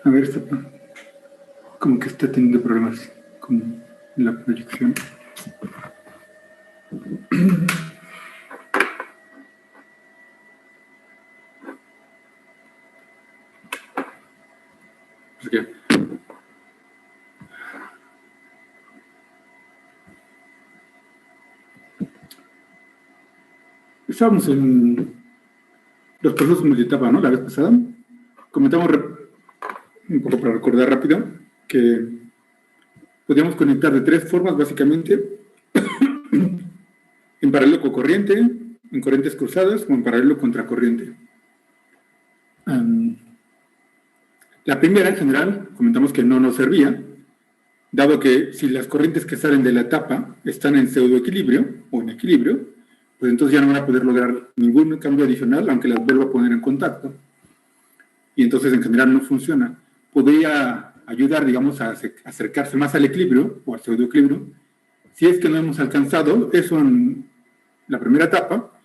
A ver, está como que está teniendo problemas con la proyección. Así que estábamos en los procesos multietapa, ¿no? La vez pasada comentamos un poco para recordar rápido que podíamos conectar de tres formas básicamente: en paralelo con corriente, en corrientes cruzadas o en paralelo contracorriente. La primera, en general, comentamos que no nos servía, dado que si las corrientes que salen de la etapa están en pseudoequilibrio o en equilibrio, pues entonces ya no van a poder lograr ningún cambio adicional, aunque las vuelva a poner en contacto. Y entonces en general no funciona. Podría ayudar, digamos, a acercarse más al equilibrio o al pseudoequilibrio, si es que no hemos alcanzado eso en la primera etapa,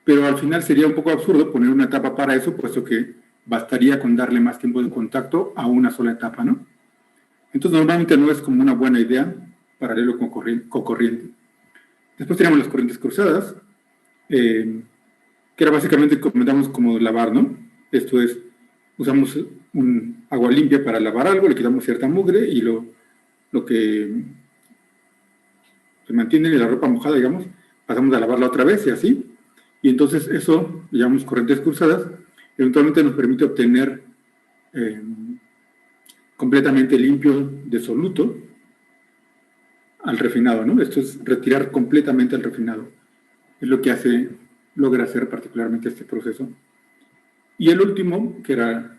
pero al final sería un poco absurdo poner una etapa para eso, puesto que bastaría con darle más tiempo de contacto a una sola etapa, ¿no? Entonces normalmente no es como una buena idea paralelo con corriente. Después teníamos las corrientes cruzadas, que era básicamente, comentamos, como lavar, ¿no? Esto es, usamos un agua limpia para lavar algo, le quitamos cierta mugre y lo que se mantiene en la ropa mojada, digamos, pasamos a lavarla otra vez y así. Y entonces eso, llamamos corrientes cruzadas, eventualmente nos permite obtener completamente limpio de soluto al refinado, ¿no? Esto es retirar completamente al refinado. Es lo que logra hacer particularmente este proceso. Y el último, que era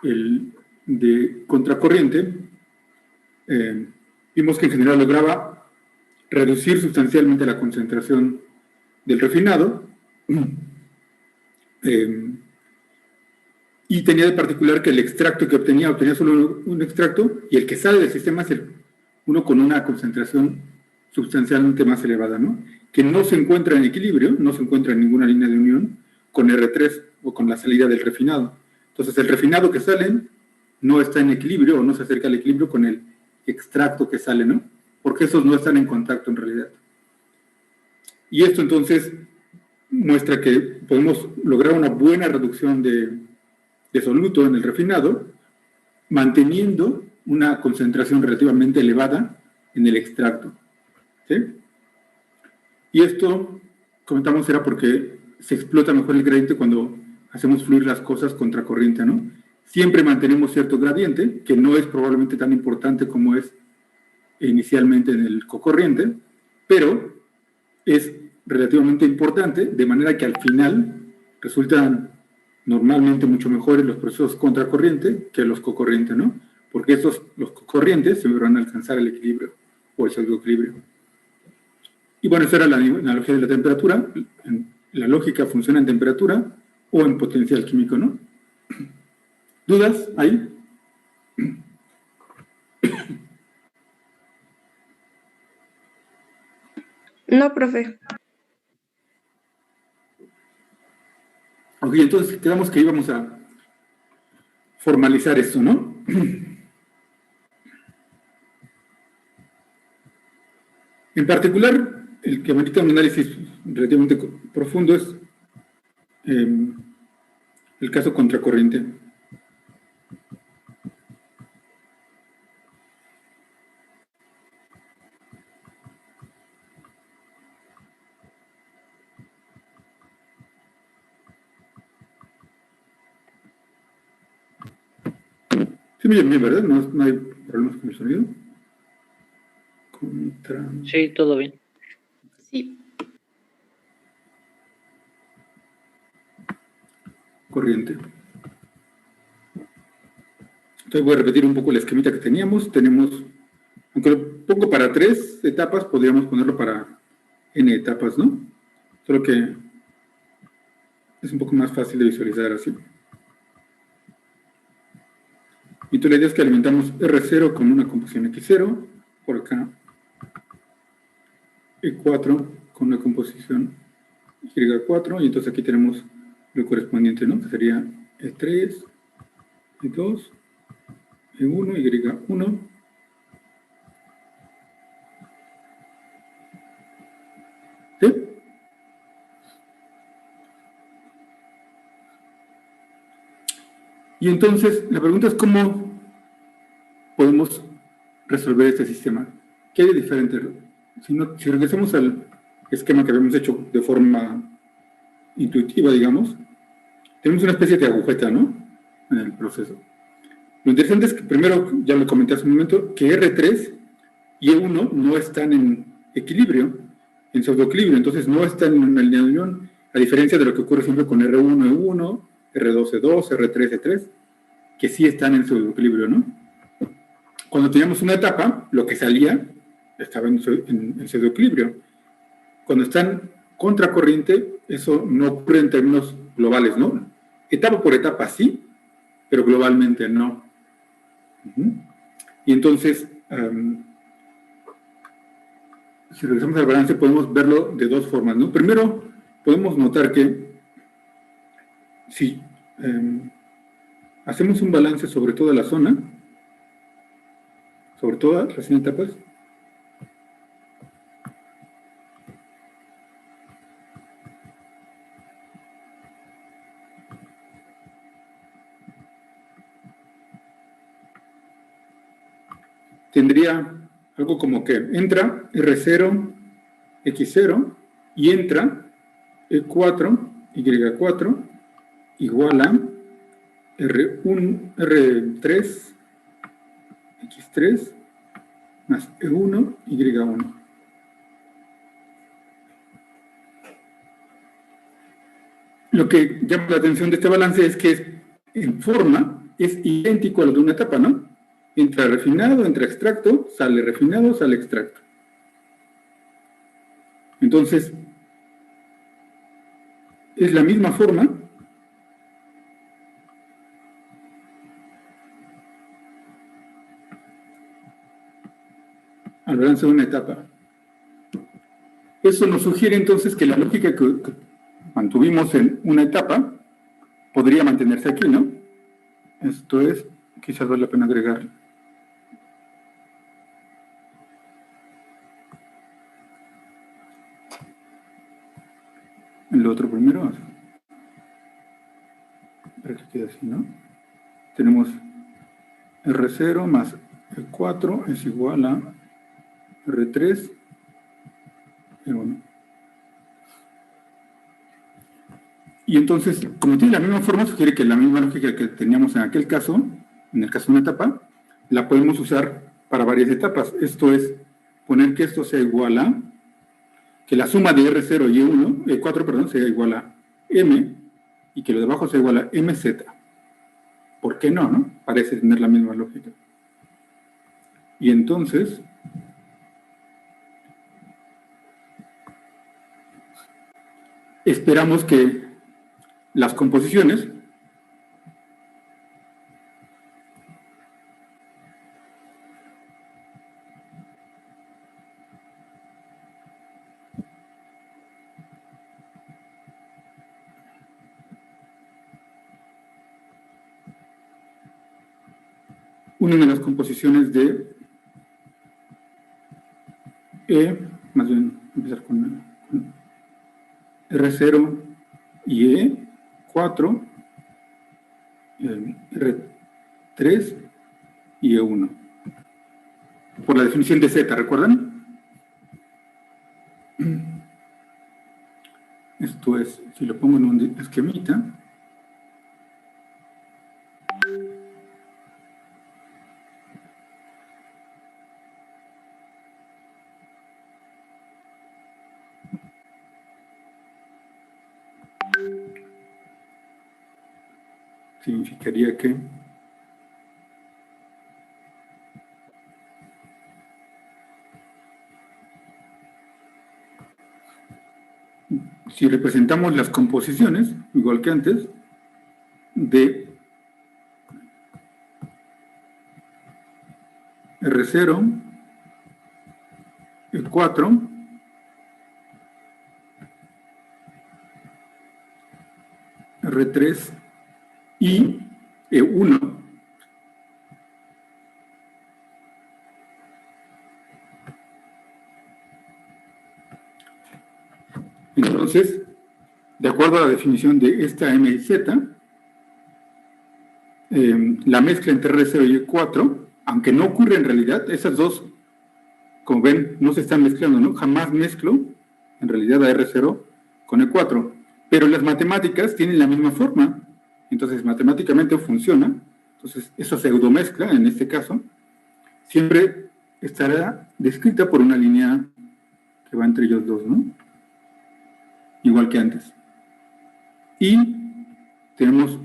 el de contracorriente, vimos que en general lograba reducir sustancialmente la concentración del refinado, y tenía de particular que el extracto que obtenía solo un extracto, y el que sale del sistema es uno con una concentración sustancialmente más elevada, ¿no? Que no se encuentra en equilibrio, no se encuentra en ninguna línea de unión con R3 o con la salida del refinado. Entonces el refinado que sale no está en equilibrio o no se acerca al equilibrio con el extracto que sale, ¿no? Porque esos no están en contacto en realidad. Y esto entonces muestra que podemos lograr una buena reducción de soluto en el refinado, manteniendo una concentración relativamente elevada en el extracto, ¿sí? Y esto, comentamos, era porque se explota mejor el gradiente cuando hacemos fluir las cosas contracorriente, ¿no? Siempre mantenemos cierto gradiente, que no es probablemente tan importante como es inicialmente en el cocorriente, pero es relativamente importante, de manera que al final resultan normalmente mucho mejores los procesos contracorriente que los cocorriente, ¿no? Porque los cocorrientes siempre van a alcanzar el equilibrio o el pseudoequilibrio. Y bueno, esa era la analogía de la temperatura. La lógica funciona en temperatura o en potencial químico, ¿no? ¿Dudas ahí? No, profe. Ok, entonces quedamos que íbamos a formalizar esto, ¿no? En particular, el que amerita un análisis relativamente profundo es el caso contracorriente. Sí me oyen bien, ¿verdad? No hay problemas con el sonido. Sí, todo bien. Sí. Corriente. Entonces voy a repetir un poco la esquemita que teníamos. Tenemos, aunque lo pongo para 3 etapas, podríamos ponerlo para n etapas, ¿no? Solo que es un poco más fácil de visualizar así. Y entonces la idea es que alimentamos R0 con una composición X0, por acá E4 con una composición Y4, y entonces aquí tenemos lo correspondiente, ¿no? Que sería E3, E2 E1, Y1. ¿Sí? Y entonces, la pregunta es cómo podemos resolver este sistema. ¿Qué hay de diferente? Si regresamos al esquema que habíamos hecho de forma intuitiva, digamos, tenemos una especie de agujeta, ¿no? En el proceso. Lo interesante es que primero, ya lo comenté hace un momento, que R3 y E1 no están en equilibrio, en pseudoequilibrio, entonces no están en una línea de unión, a diferencia de lo que ocurre siempre con R1, E1, R2, E2, R3, E3, que sí están en pseudoequilibrio, ¿no? Cuando teníamos una etapa, lo que salía estaba en pseudoequilibrio. Cuando están contracorriente, eso no ocurre en términos globales, ¿no? Etapa por etapa sí, pero globalmente no. Y entonces, si regresamos al balance, podemos verlo de dos formas, ¿no? Primero, podemos notar que si hacemos un balance sobre toda la zona, sobre todas las 100 etapas, tendría algo como que entra R0, X0 y entra E4, Y4 igual a R1, R3, X3 más E1, Y1. Lo que llama la atención de este balance es que en forma es idéntico a lo de una etapa, ¿no? Entra refinado, entra extracto, sale refinado, sale extracto. Entonces, es la misma forma al balance de una etapa. Eso nos sugiere entonces que la lógica que mantuvimos en una etapa podría mantenerse aquí, ¿no? Esto es, quizás vale la pena agregar el otro primero, para que quede así, ¿no? Tenemos R0 más E4 es igual a R3, E1. Y entonces, como tiene la misma forma, sugiere que la misma lógica que teníamos en aquel caso, en el caso de una etapa, la podemos usar para varias etapas. Esto es, poner que esto sea igual a, que la suma de R0 y E1, E4, perdón, sea igual a M, y que lo de abajo sea igual a MZ. ¿Por qué no, no? Parece tener la misma lógica. Y entonces, esperamos que las composiciones una de las composiciones de más bien empezar con R0 y E4, R3 y E1. Por la definición de Z, ¿recuerdan? Esto es, si lo pongo en un esquemita, significaría que si representamos las composiciones, igual que antes, de R0, E4, R3 y E1, Entonces, de acuerdo a la definición de esta M y Z, la mezcla entre R0 y E4, aunque no ocurre en realidad, esas dos, como ven, no se están mezclando, ¿no? Jamás mezclo, en realidad, a R0 con E4. Pero las matemáticas tienen la misma forma. Entonces, matemáticamente funciona. Entonces, esa pseudomezcla, en este caso, siempre estará descrita por una línea que va entre ellos dos, ¿no? Igual que antes. Y tenemos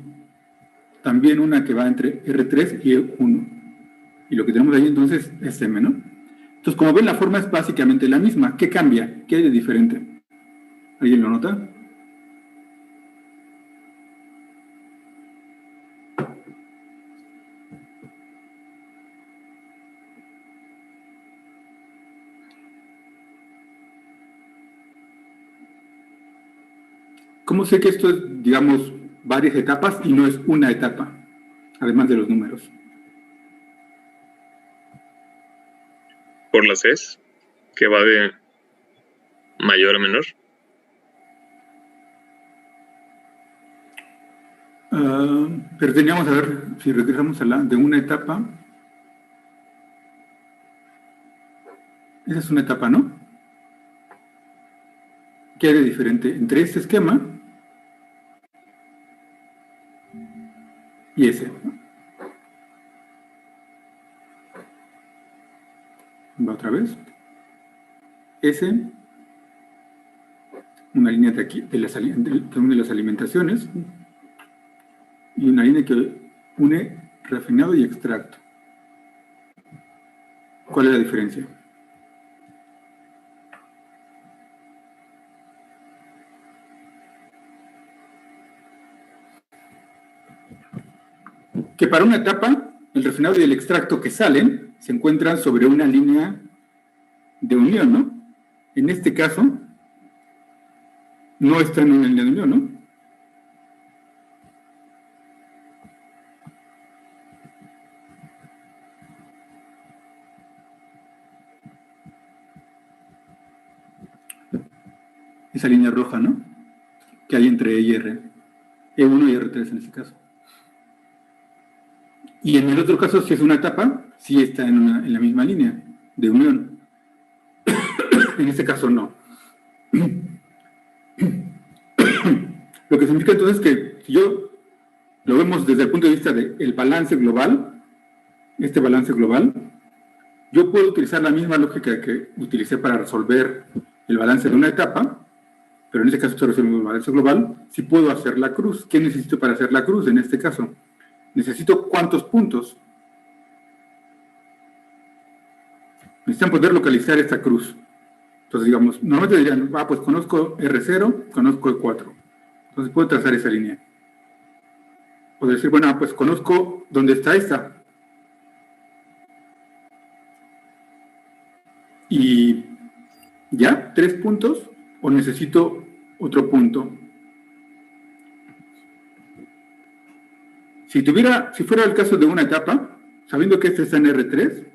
también una que va entre R3 y E1. Y lo que tenemos ahí entonces es M, ¿no? Entonces, como ven, la forma es básicamente la misma. ¿Qué cambia? ¿Qué hay de diferente? ¿Alguien lo nota? ¿Cómo sé que esto es, digamos, varias etapas y no es una etapa, además de los números? Por las Cs, que va de mayor a menor. Pero teníamos a ver, si regresamos a la de una etapa, esa es una etapa, ¿no? ¿Qué hay de diferente entre este esquema y ese? Va otra vez. Ese, una línea de aquí, que une las alimentaciones, y una línea que une refinado y extracto. ¿Cuál es la diferencia? Que para una etapa, el refinado y el extracto que salen se encuentran sobre una línea de unión, ¿no? En este caso, no están en una línea de unión, ¿no? Esa línea roja, ¿no? Que hay entre E y R. E1 y R3 en este caso. Y en el otro caso, si es una etapa, sí está en la misma línea de unión. En este caso, no. Lo que significa entonces que si yo lo vemos desde el punto de vista del balance global, este balance global, yo puedo utilizar la misma lógica que utilicé para resolver el balance de una etapa, pero en este caso estoy resolviendo el balance global. Si puedo hacer la cruz, ¿qué necesito para hacer la cruz en este caso? Necesito ¿cuántos puntos? Necesitan poder localizar esta cruz. Entonces, digamos, normalmente dirían, pues conozco R0, conozco E4. Entonces puedo trazar esa línea. O decir, bueno, pues conozco dónde está esta. Y ya, 3 puntos, o necesito otro punto. Si fuera el caso de una etapa, sabiendo que esta está en R3,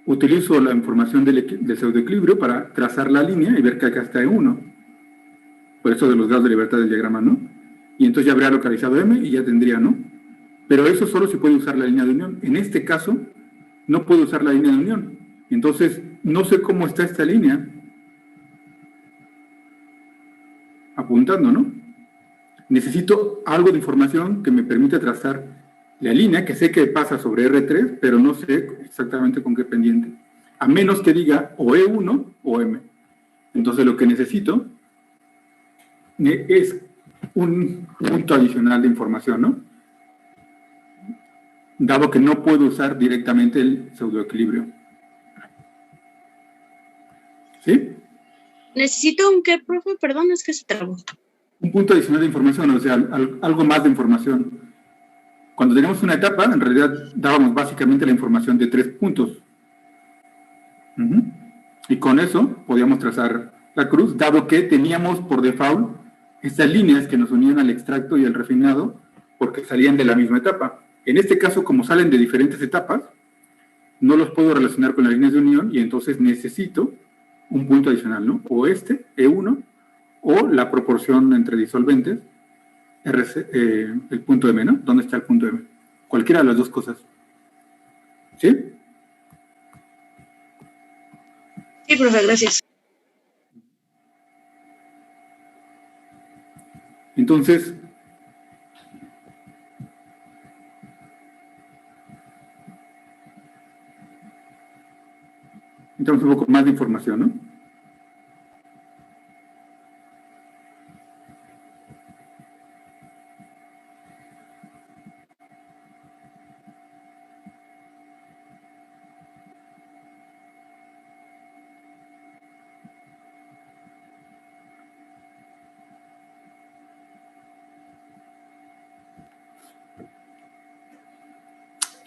utilizo la información del pseudoequilibrio para trazar la línea y ver que acá está E1. Por eso de los grados de libertad del diagrama, ¿no? Y entonces ya habría localizado M y ya tendría, ¿no? Pero eso solo se puede usar la línea de unión. En este caso, no puedo usar la línea de unión. Entonces, no sé cómo está esta línea. Apuntando, ¿no? Necesito algo de información que me permita trazar la línea, que sé que pasa sobre R3, pero no sé exactamente con qué pendiente. A menos que diga o E1 o M. Entonces, lo que necesito es un punto adicional de información, ¿no? Dado que no puedo usar directamente el pseudoequilibrio. ¿Sí? ¿Necesito un qué, profe? Perdón, es que se trabó. Un punto adicional de información, o sea, algo más de información. Cuando teníamos una etapa, en realidad dábamos básicamente la información de 3 puntos. Y con eso podíamos trazar la cruz, dado que teníamos por default estas líneas que nos unían al extracto y al refinado, porque salían de la misma etapa. En este caso, como salen de diferentes etapas, no los puedo relacionar con las líneas de unión y entonces necesito un punto adicional, ¿no? O este, E1, o la proporción entre disolventes, el punto M, ¿no? ¿Dónde está el punto M? Cualquiera de las dos cosas. ¿Sí? Sí, profe, gracias. Entonces, entramos un poco más de información, ¿no?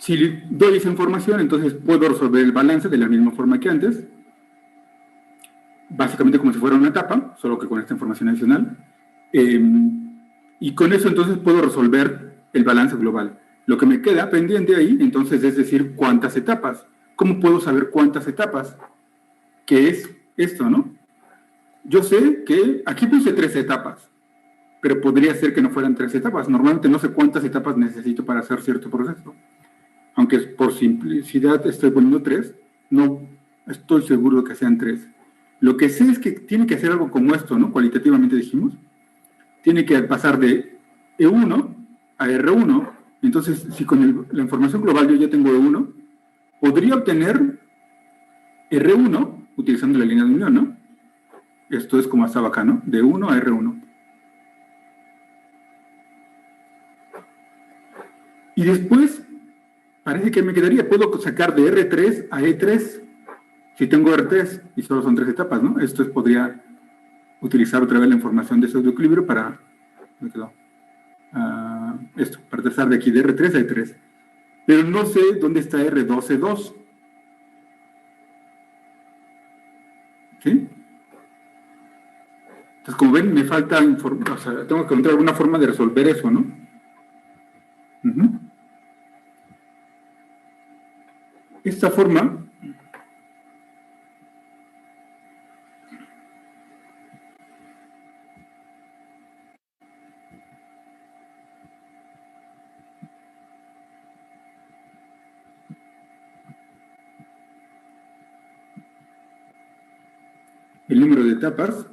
Si doy esa información, entonces puedo resolver el balance de la misma forma que antes, básicamente como si fuera una etapa, solo que con esta información adicional. Y con eso entonces puedo resolver el balance global. Lo que me queda pendiente ahí, entonces, es decir, cuántas etapas. ¿Cómo puedo saber cuántas etapas? ¿Qué es esto, no? Yo sé que aquí puse 3 etapas, pero podría ser que no fueran 3 etapas. Normalmente no sé cuántas etapas necesito para hacer cierto proceso. Aunque por simplicidad estoy poniendo 3, no estoy seguro de que sean 3. Lo que sé es que tiene que hacer algo como esto, ¿no? Cualitativamente dijimos. Tiene que pasar de E1 a R1. Entonces, si con la información global yo ya tengo E1, podría obtener R1 utilizando la línea de unión, ¿no? Esto es como estaba acá, ¿no? De 1 a R1. Y después, parece que me quedaría, puedo sacar de R3 a E3, si tengo R3, y solo son 3 etapas, ¿no? Esto podría utilizar otra vez la información de pseudoequilibrio para, ¿me quedó? Para pasar de aquí de R3 a E3. Pero no sé dónde está R2, E2. ¿Sí? Entonces, como ven, me falta información, o sea, tengo que encontrar alguna forma de resolver eso, ¿no? Esta forma el número de etapas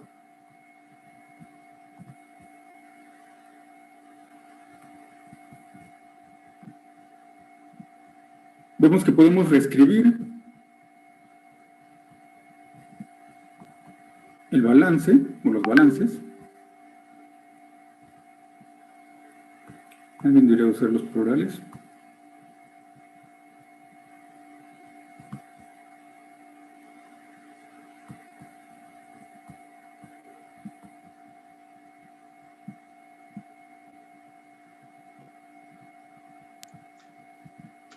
vemos que podemos reescribir el balance o los balances. Alguien debería usar los plurales.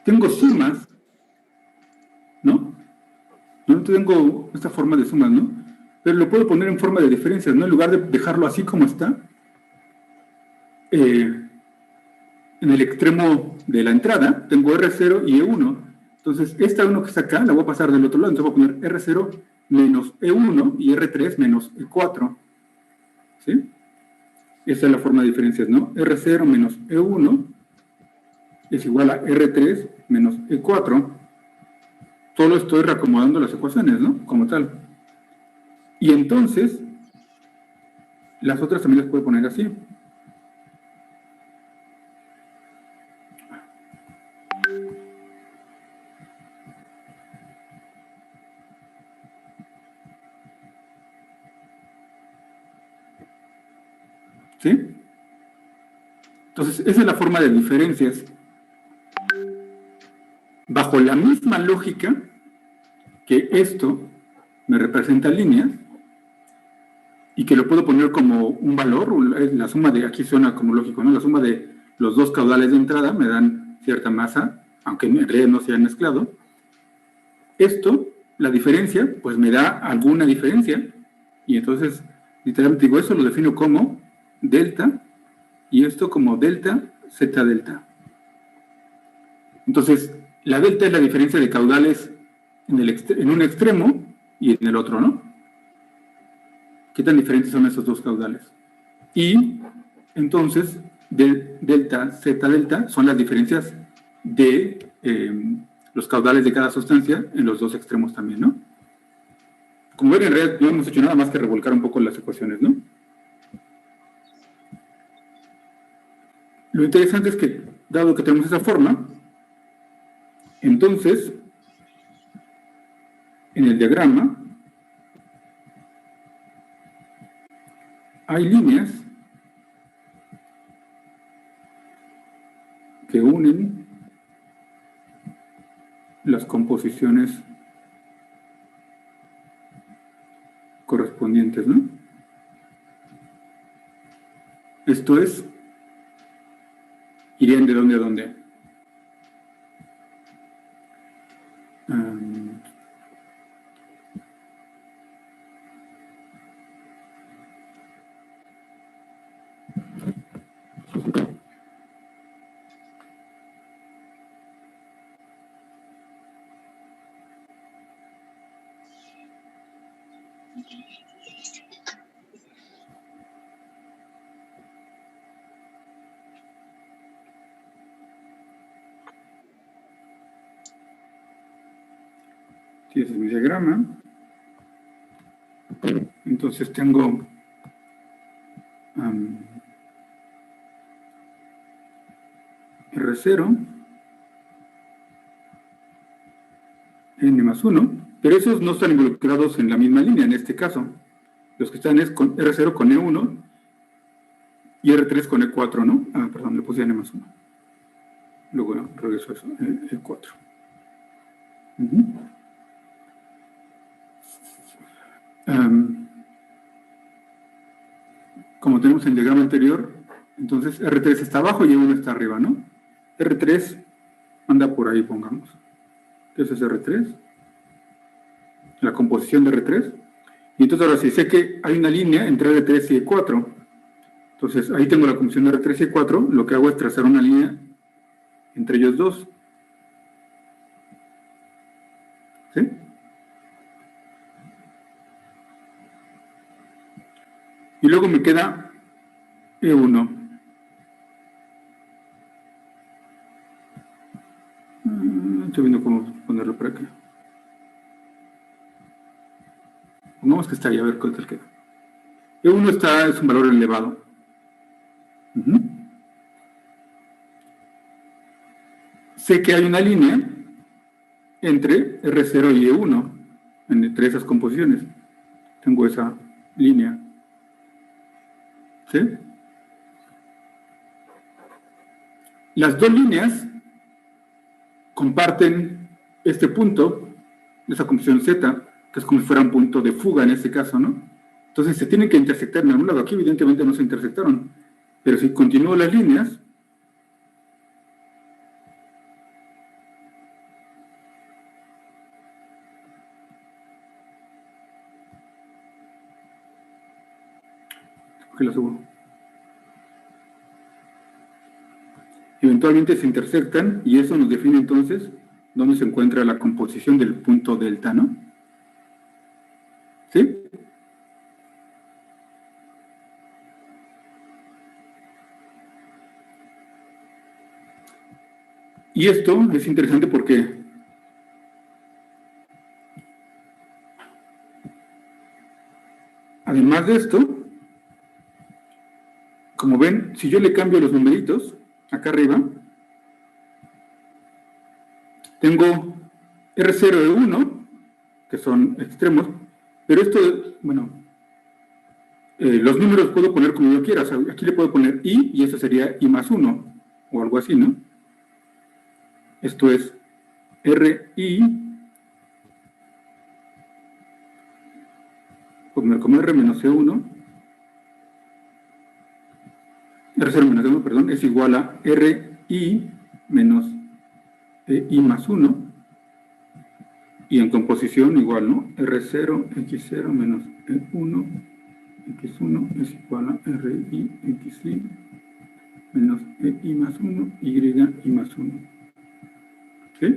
Tengo sumas, ¿no? No tengo esta forma de sumas, ¿no? Pero lo puedo poner en forma de diferencias, ¿no? En lugar de dejarlo así como está, en el extremo de la entrada, tengo R0 y E1. Entonces, esta 1 que está acá, la voy a pasar del otro lado. Entonces voy a poner R0 menos E1 y R3 menos E4. ¿Sí? Esa es la forma de diferencias, ¿no? R0 menos E1 es igual a R3 menos E4. Solo estoy reacomodando las ecuaciones, ¿no? Como tal. Y entonces, las otras también las puedo poner así. ¿Sí? Entonces, esa es la forma de diferencias. Bajo la misma lógica que esto me representa líneas y que lo puedo poner como un valor, la suma de, aquí suena como lógico, ¿no? La suma de los dos caudales de entrada me dan cierta masa, aunque en realidad no se hayan mezclado. Esto, la diferencia, pues me da alguna diferencia, y entonces, literalmente digo, eso lo defino como delta, y esto como delta, z delta. Entonces, la delta es la diferencia de caudales en un extremo y en el otro, ¿no? Ok, ¿Qué tan diferentes son esos dos caudales? Y entonces, delta, z delta, son las diferencias de los caudales de cada sustancia en los dos extremos también, ¿no? Como ven, en realidad no hemos hecho nada más que revolcar un poco las ecuaciones, ¿no? Lo interesante es que, dado que tenemos esa forma, entonces, en el diagrama, hay líneas que unen las composiciones correspondientes, ¿no? Esto es, irían de dónde a dónde. Sí, ese es mi diagrama. Entonces tengo R0, N más 1, pero esos no están involucrados en la misma línea en este caso. Los que están es con R0 con E1 y R3 con E4, ¿no? Ah, perdón, le puse N más 1. Luego regreso a eso, E4. Como tenemos en el diagrama anterior, entonces R3 está abajo y E1 está arriba, ¿no? R3 anda por ahí, pongamos. Entonces R3, la composición de R3. Y entonces ahora sí, sé que hay una línea entre R3 y E4. Entonces ahí tengo la composición de R3 y E4, lo que hago es trazar una línea entre ellos dos. ¿Sí? Y luego me queda E1. Estoy viendo cómo ponerlo por acá. Pongamos que está ahí, a ver cuál queda. E1 es un valor elevado. Sé que hay una línea entre R0 y E1, entre esas composiciones. Tengo esa línea. ¿Sí? Las dos líneas comparten este punto, esa composición Z, que es como si fuera un punto de fuga en este caso, ¿no? Entonces se tienen que intersectar en algún lado. Aquí evidentemente no se intersectaron, pero si continúo las líneas, ¿por qué la subo? Eventualmente se intersectan y eso nos define entonces dónde se encuentra la composición del punto delta, ¿no? ¿Sí? Y esto es interesante porque además de esto, como ven, si yo le cambio los numeritos acá arriba, tengo R0 e 1, que son extremos, pero esto, bueno, los números puedo poner como yo quiera. O sea, aquí le puedo poner I y eso sería I más 1, o algo así, ¿no? Esto es RI, como R menos E1, R0 menos E1, perdón, es igual a RI menos I más 1, y en composición igual, ¿no? R0, X0 menos E1, X1 es igual a RI, XI menos EI más 1, Y más 1. ¿Sí?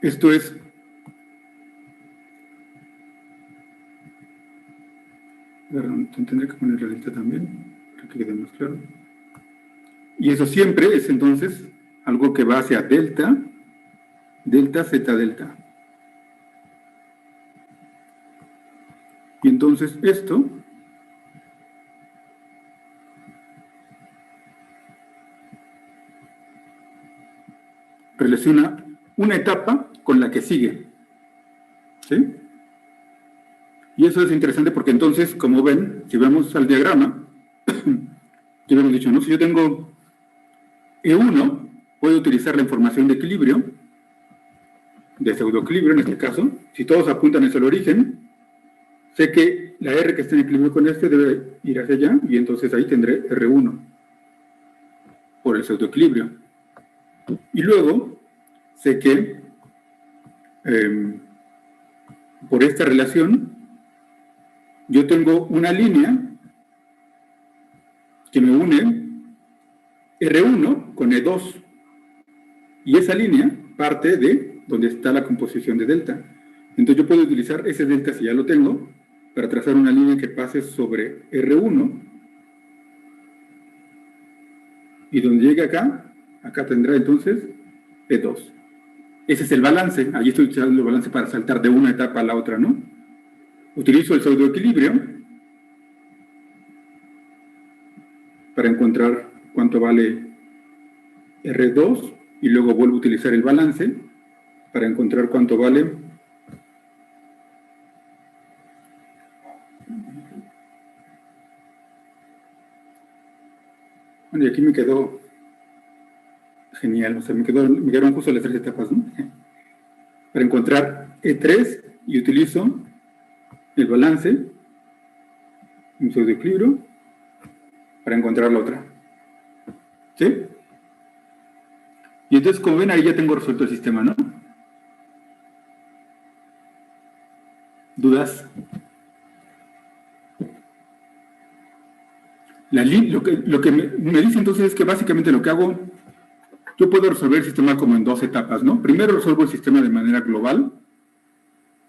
Esto es Tendré que poner la delta también, para que quede más claro. Y eso siempre es entonces algo que va hacia delta, delta, zeta, delta. Y entonces esto relaciona una etapa con la que sigue. ¿Sí? Y eso es interesante porque entonces, como ven, si vemos al diagrama, ya hemos dicho, ¿no? Si yo tengo E1, puedo utilizar la información de equilibrio, de pseudoequilibrio en este caso. Si todos apuntan hacia el origen, sé que la R que está en equilibrio con este debe ir hacia allá, y entonces ahí tendré R1 por el pseudoequilibrio. Y luego sé que por esta relación yo tengo una línea que me une R1 con E2, y esa línea parte de donde está la composición de delta. Entonces yo puedo utilizar ese delta, si ya lo tengo, para trazar una línea que pase sobre R1, y donde llegue acá, acá tendrá entonces E2. Ese es el balance. Allí estoy utilizando el balance para saltar de una etapa a la otra, ¿no? Utilizo el pseudoequilibrio para encontrar cuánto vale R2, y luego vuelvo a utilizar el balance para encontrar cuánto vale bueno, y aquí me quedó genial, o sea, me quedaron justo las tres etapas, ¿no? Para encontrar E3, y utilizo el balance, un pseudoequilibrio, para encontrar la otra. ¿Sí? Y entonces, como ven, ahí ya tengo resuelto el sistema, ¿no? ¿Dudas? Lo que me dice entonces es que básicamente lo que hago, yo puedo resolver el sistema como en dos etapas, ¿no? Primero resuelvo el sistema de manera global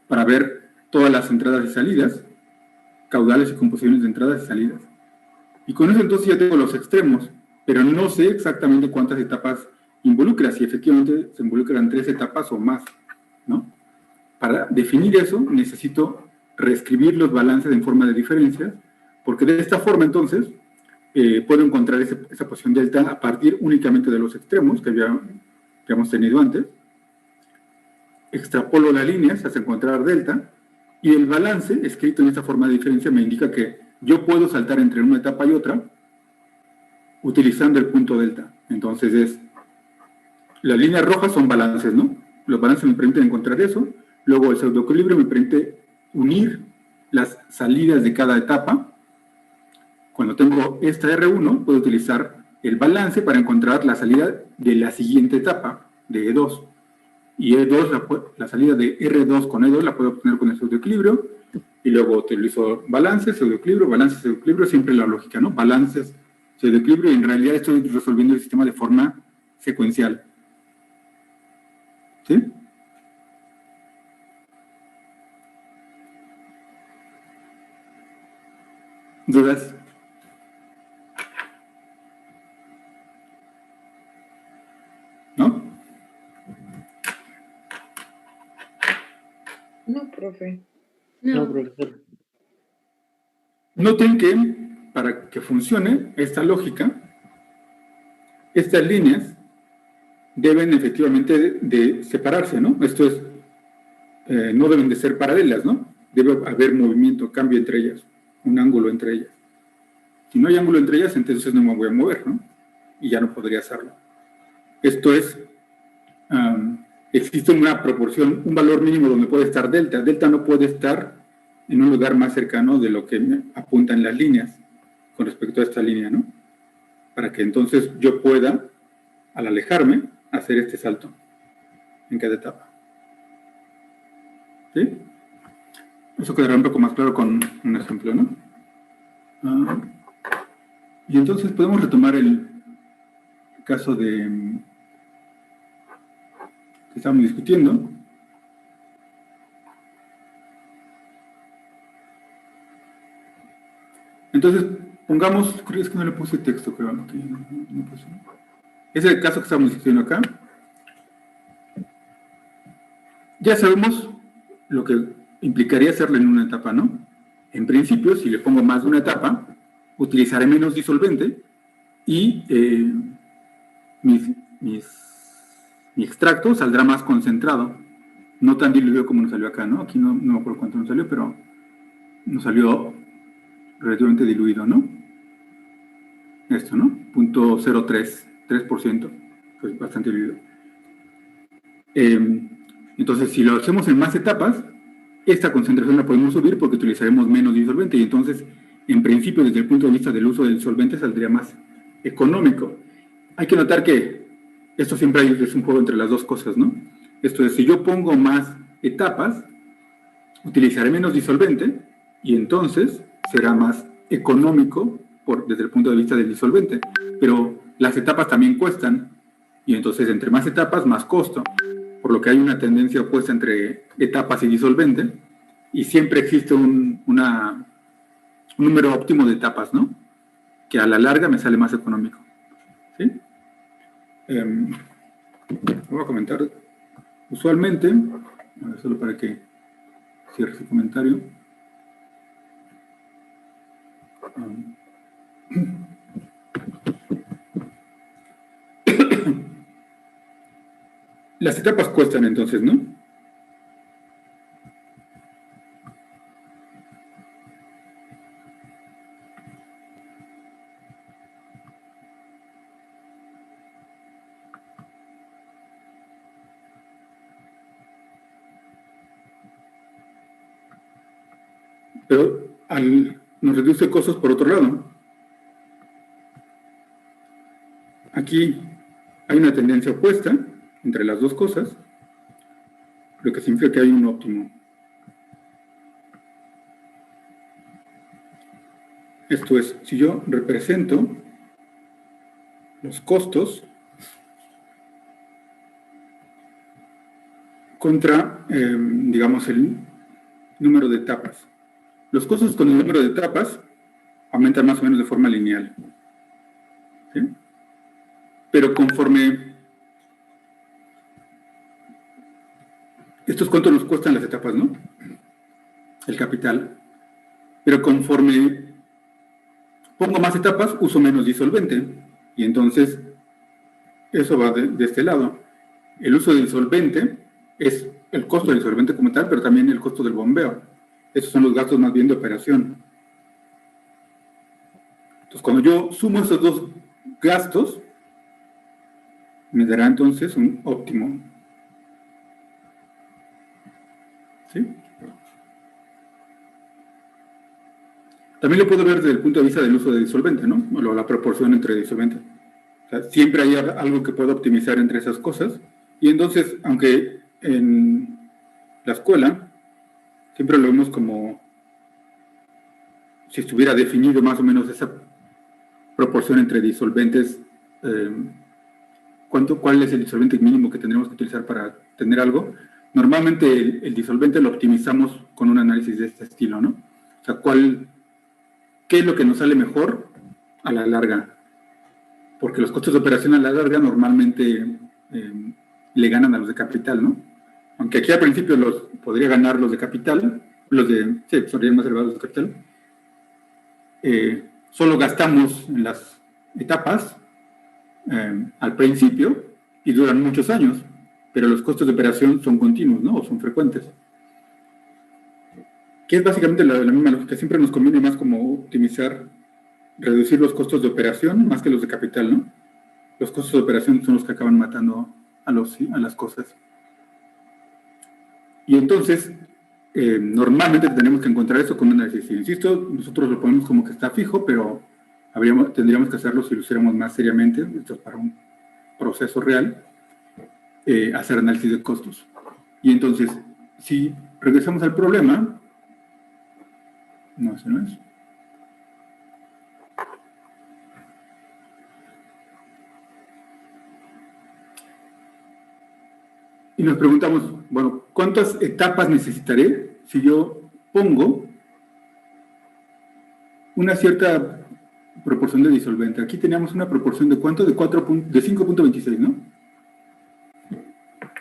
para ver todas las entradas y salidas, caudales y composiciones de entradas y salidas. Y con eso entonces ya tengo los extremos, pero no sé exactamente cuántas etapas involucra, si efectivamente se involucran 3 etapas o más, ¿no? Para definir eso necesito reescribir los balances en forma de diferencias, porque de esta forma entonces puedo encontrar esa posición delta a partir únicamente de los extremos que habíamos tenido antes. Extrapolo las líneas hasta encontrar delta, y el balance escrito en esta forma de diferencia me indica que yo puedo saltar entre una etapa y otra utilizando el punto delta. Entonces las líneas rojas son balances, ¿no? Los balances me permiten encontrar eso. Luego el pseudoequilibrio me permite unir las salidas de cada etapa. Cuando tengo esta R1, puedo utilizar el balance para encontrar la salida de la siguiente etapa, de E2. Y E2, la salida de R2 con E2 la puedo obtener con el pseudoequilibrio, y luego utilizo balance, pseudoequilibrio, siempre la lógica, ¿no? Balances, pseudoequilibrio, y en realidad estoy resolviendo el sistema de forma secuencial. ¿Sí? ¿Dudas? ¿No? No, profe. No. profesor. Noten que para que funcione esta lógica, estas líneas deben efectivamente de separarse, ¿no? Esto es, no deben de ser paralelas, ¿no? Debe haber movimiento, cambio entre ellas, un ángulo entre ellas. Si no hay ángulo entre ellas, entonces no me voy a mover, ¿no? Y ya no podría hacerlo. Esto es, existe una proporción, un valor mínimo donde puede estar delta. Delta no puede estar en un lugar más cercano de lo que me apuntan las líneas con respecto a esta línea, ¿no? Para que entonces yo pueda, al alejarme, hacer este salto en cada etapa. ¿Sí? Eso quedará un poco más claro con un ejemplo, ¿no? Y entonces podemos retomar el caso que estábamos discutiendo. Entonces, pongamos, es que no le puse texto, creo, ¿no? No puse. Es el caso que estamos diciendo acá. Ya sabemos lo que implicaría hacerlo en una etapa, ¿no? En principio, si le pongo más de una etapa, utilizaré menos disolvente y mi extracto saldrá más concentrado, no tan diluido como nos salió acá, ¿no? Aquí no me acuerdo cuánto nos salió, pero nos salió relativamente diluido, ¿no? Esto, ¿no? 0.03%, pues bastante diluido. Entonces, si lo hacemos en más etapas, esta concentración la podemos subir porque utilizaremos menos disolvente y entonces, en principio, desde el punto de vista del uso del disolvente, saldría más económico. Hay que notar que esto siempre es un juego entre las dos cosas, ¿no? Esto es, si yo pongo más etapas, utilizaré menos disolvente y entonces será más económico desde el punto de vista del disolvente. Pero las etapas también cuestan y entonces entre más etapas, más costo. Por lo que hay una tendencia opuesta entre etapas y disolvente, y siempre existe un número óptimo de etapas, ¿no? Que a la larga me sale más económico. ¿Sí? Voy a comentar. Usualmente, solo para que cierre su comentario. Las etapas cuestan entonces, ¿no? Pero nos reduce costos por otro lado. Aquí hay una tendencia opuesta entre las dos cosas, lo que significa que hay un óptimo. Esto es, si yo represento los costos contra, digamos, el número de etapas. Los costos con el número de etapas aumentan más o menos de forma lineal. ¿Sí? Pero conforme... Esto es cuánto nos cuestan las etapas, ¿no? El capital. Pero conforme pongo más etapas, uso menos disolvente. Y entonces, eso va de este lado. El uso de disolvente es el costo del disolvente como tal, pero también el costo del bombeo. Esos son los gastos más bien de operación. Entonces, cuando yo sumo esos dos gastos, me dará entonces un óptimo. ¿Sí? También lo puedo ver desde el punto de vista del uso de disolvente, ¿no? O la proporción entre disolvente. O sea, siempre hay algo que puedo optimizar entre esas cosas. Y entonces, aunque en la escuela siempre lo vemos como si estuviera definido más o menos esa proporción entre disolventes, ¿cuál es el disolvente mínimo que tendremos que utilizar para tener algo? Normalmente el disolvente lo optimizamos con un análisis de este estilo, ¿no? O sea, ¿qué es lo que nos sale mejor a la larga? Porque los costos de operación a la larga normalmente le ganan a los de capital, ¿no? Aunque aquí al principio podría ganar los de capital, serían más elevados de capital. Solo gastamos en las etapas al principio y duran muchos años, pero los costos de operación son continuos, ¿no? O son frecuentes. Que es básicamente la misma lógica. Siempre nos conviene más como optimizar, reducir los costos de operación más que los de capital, ¿no? Los costos de operación son los que acaban matando a las cosas. Y entonces, normalmente tenemos que encontrar eso con un análisis. Insisto, nosotros lo ponemos como que está fijo, pero tendríamos que hacerlo si lo hiciéramos más seriamente, esto es para un proceso real, hacer análisis de costos. Y entonces, si regresamos al problema, no, ese no es. Y nos preguntamos, bueno, ¿cuántas etapas necesitaré si yo pongo una cierta proporción de disolvente. Aquí teníamos una proporción de ¿cuánto? De 5.26, ¿no?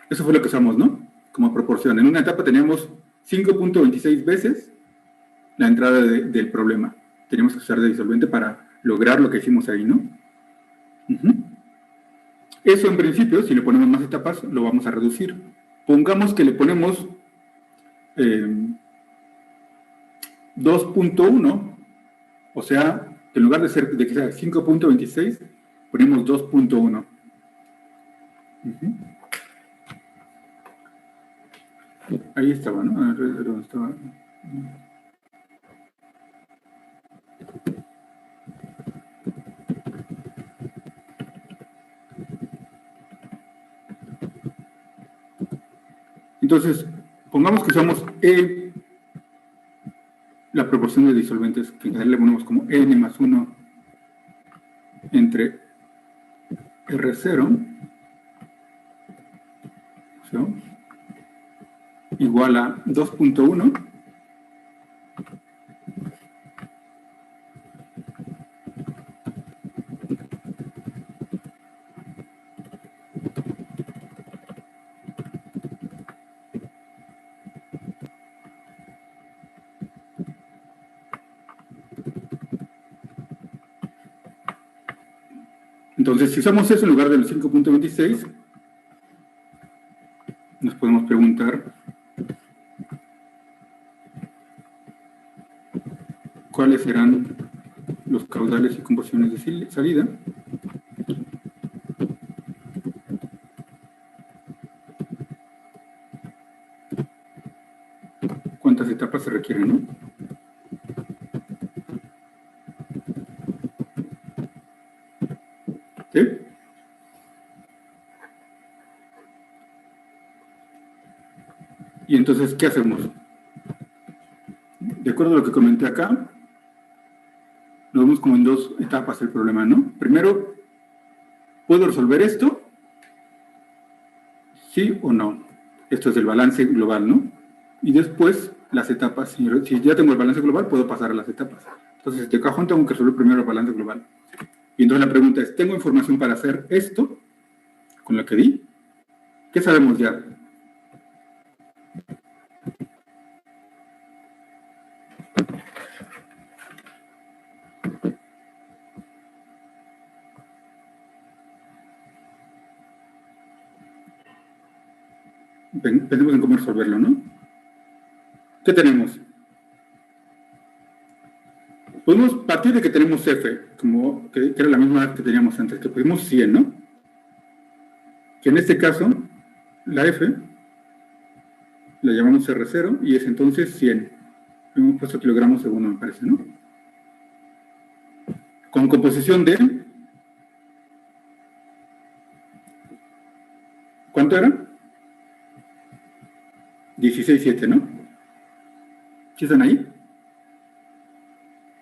Eso fue lo que usamos, ¿no? Como proporción. En una etapa teníamos 5.26 veces la entrada del problema. Teníamos que usar de disolvente para lograr lo que hicimos ahí, ¿no? Eso en principio, si le ponemos más etapas, lo vamos a reducir. Pongamos que le ponemos 2.1, o sea, que en lugar de que sea 5.26, ponemos 2.1. Ahí estaba, ¿no? A ver, ¿dónde estaba? Entonces, pongamos que usamos la proporción de disolventes, que en general le ponemos como N más 1 entre R0, ¿sí? Igual a 2.1 Entonces, si usamos eso en lugar del 5.26, nos podemos preguntar cuáles serán los caudales y composiciones de salida. ¿Cuántas etapas se requieren, no? ¿Sí? Y entonces, ¿qué hacemos? De acuerdo a lo que comenté acá, lo vemos como en dos etapas el problema, ¿no? Primero, ¿puedo resolver esto? ¿Sí o no? Esto es el balance global, ¿no? Y después, las etapas. Si ya tengo el balance global, puedo pasar a las etapas. Entonces, este cajón tengo que resolver primero el balance global. Y entonces la pregunta es, ¿tengo información para hacer esto con lo que di? ¿Qué sabemos ya? Pensemos en cómo resolverlo, ¿no? ¿Qué tenemos? Podemos partir de que tenemos F, como que era la misma que teníamos antes, que pusimos 100, ¿no? Que en este caso, la F la llamamos R0 y es entonces 100. Hemos puesto kilogramos segundo, me parece, ¿no? Con composición de... ¿Cuánto era? 16,7, ¿no? ¿Sí están ahí?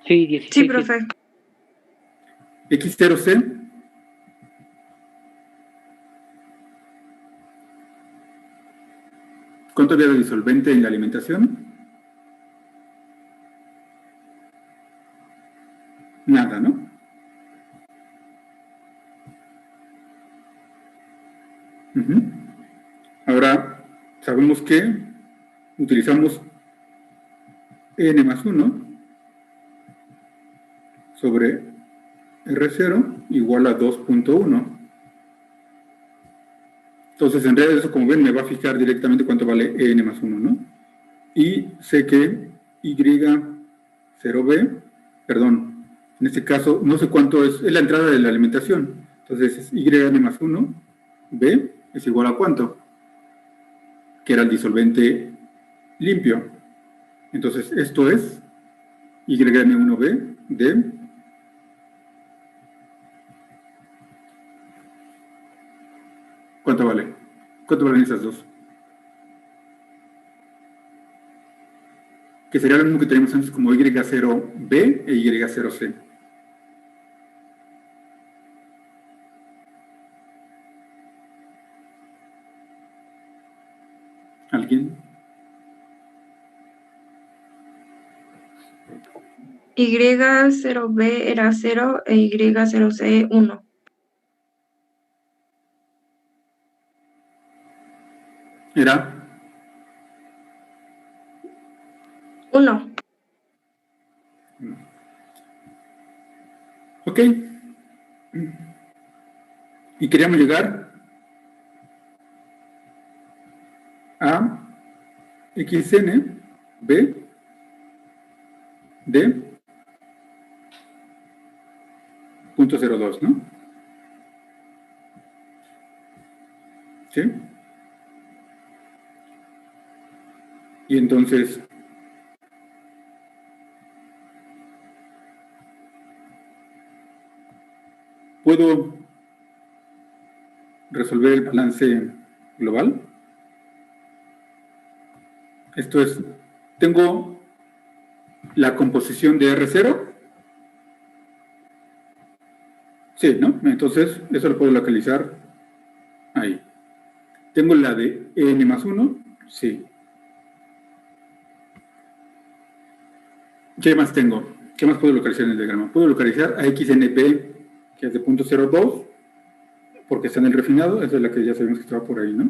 Sí, 16. Sí, profe. X0C. ¿Cuánto había de disolvente en la alimentación? Nada, ¿no? Ahora, sabemos que utilizamos N más 1 sobre R0 igual a 2.1. Entonces, en realidad, eso, como ven, me va a fijar directamente cuánto vale N más 1, ¿no? Y sé que Y0B, perdón, en este caso, no sé cuánto es la entrada de la alimentación. Entonces, es YN más 1, B, es igual a cuánto, que era el disolvente limpio. Entonces, esto es YN1B de... ¿Cuánto vale? ¿Cuánto valen esas dos? Que sería lo mismo que teníamos antes como Y0B e Y0C. ¿Alguien? Y0B era 0 e Y0C 1. Era 1. ok. Y queríamos llegar a xn b de 0.02, ¿no? ¿Sí? Y entonces puedo resolver el balance global. Esto es, tengo la composición de R0. Sí, ¿no? Entonces, eso lo puedo localizar ahí. ¿Tengo la de n más 1? Sí. ¿Qué más tengo? ¿Qué más puedo localizar en el diagrama? Puedo localizar a xnp, que es de 0.02, porque está en el refinado. Esa es la que ya sabemos que estaba por ahí, ¿no?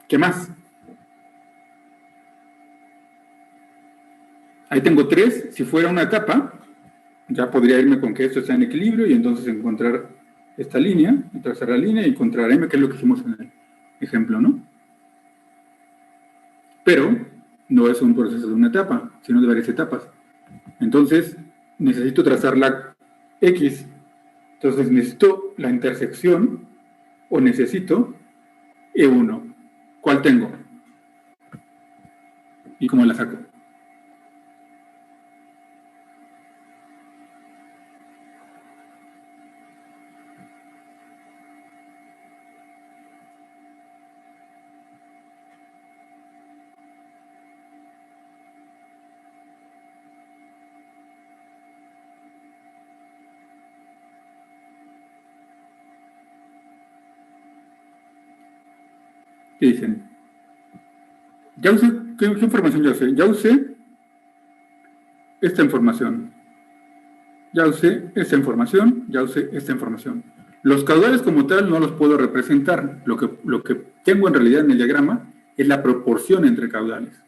¿Qué más? Ahí tengo 3. Si fuera una etapa, ya podría irme con que esto está en equilibrio y entonces encontrar esta línea, trazar la línea y encontrar m, que es lo que hicimos en el ejemplo, ¿no? Pero no es un proceso de una etapa, sino de varias etapas. Entonces, necesito trazar la X. Entonces, necesito la intersección o necesito E1. ¿Cuál tengo? ¿Y cómo la saco? ¿Qué dicen? Ya usé, ¿qué información ya usé? Ya usé esta información. Ya usé esta información, ya usé esta información. Los caudales como tal no los puedo representar. Lo que tengo en realidad en el diagrama es la proporción entre caudales.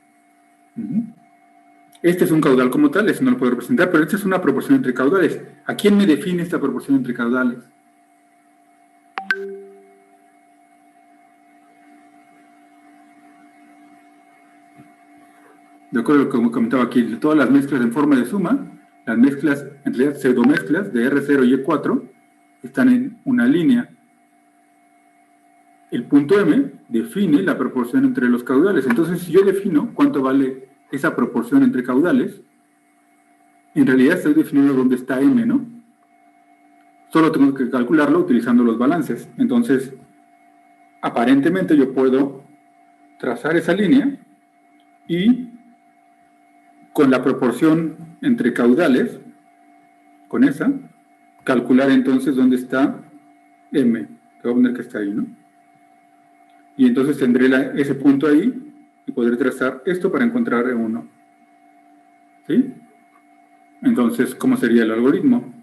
Este es un caudal como tal, eso no lo puedo representar, pero esta es una proporción entre caudales. ¿A quién me define esta proporción entre caudales? De acuerdo a lo que comentaba aquí, todas las mezclas en forma de suma, las mezclas, en realidad pseudomezclas de R0 y E4, están en una línea. El punto M define la proporción entre los caudales. Entonces, si yo defino cuánto vale esa proporción entre caudales, en realidad estoy definiendo dónde está M, ¿no? Solo tengo que calcularlo utilizando los balances. Entonces, aparentemente yo puedo trazar esa línea y con la proporción entre caudales, con esa, calcular entonces dónde está M, que voy a poner que está ahí, ¿no? Y entonces tendré ese punto ahí y podré trazar esto para encontrar E1. ¿Sí? Entonces, ¿cómo sería el algoritmo?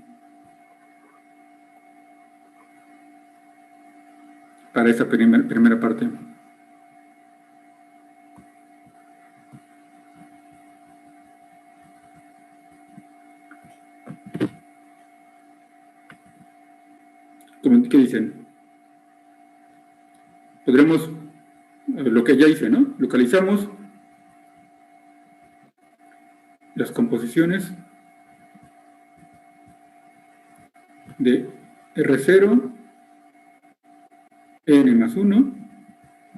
Para esa primera parte. ¿Qué dicen? Podremos, lo que ya hice, ¿no? Localizamos las composiciones de R0, N más 1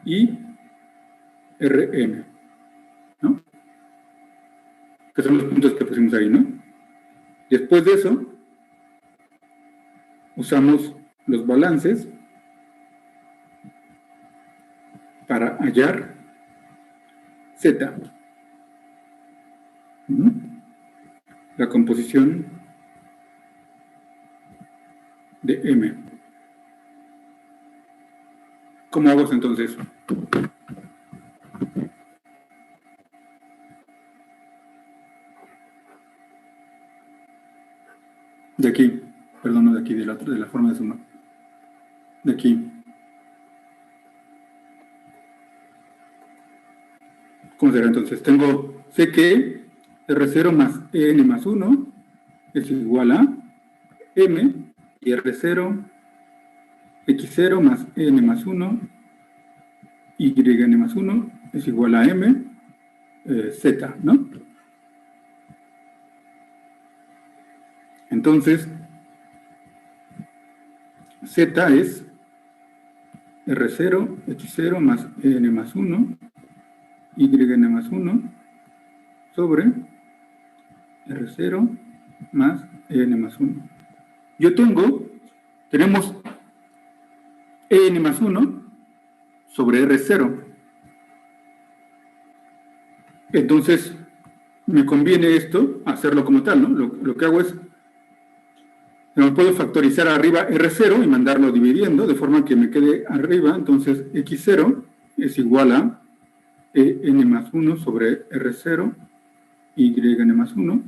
y Rn, ¿no? Que son los puntos que pusimos ahí, ¿no? Después de eso, usamos los balances para hallar Z. La composición de M. ¿Cómo hago entonces? De aquí, perdón, no de aquí, de la forma de suma. De aquí. ¿Cómo será entonces? Sé que R0 más EN más 1 es igual a M y R0, X0 más EN más 1, YN más 1 es igual a M, Z, ¿no? Entonces, Z es R0, X0 más EN más 1, YN más 1 sobre R0 más EN más 1. Tenemos EN más 1 sobre R0. Entonces, me conviene esto, hacerlo como tal, ¿no? Lo que hago es, puedo factorizar arriba R0 y mandarlo dividiendo, de forma que me quede arriba, entonces X0 es igual a EN más 1 sobre R0, YN más 1,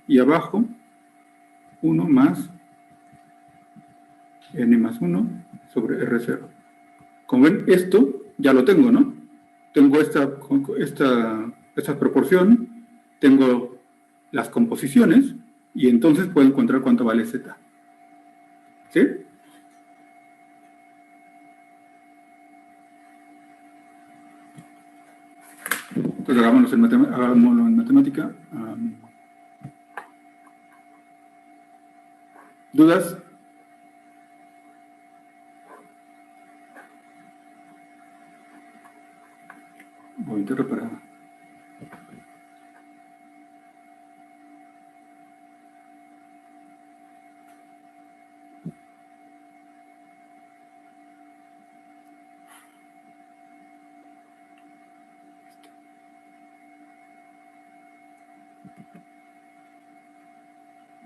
y abajo 1 más N más 1 sobre R0. Como ven, esto ya lo tengo, ¿no? Tengo esta proporción, tengo las composiciones, y entonces puedo encontrar cuánto vale Z. ¿Sí? Entonces hagámoslo en matemática. ¿Dudas? Voy a intentar para...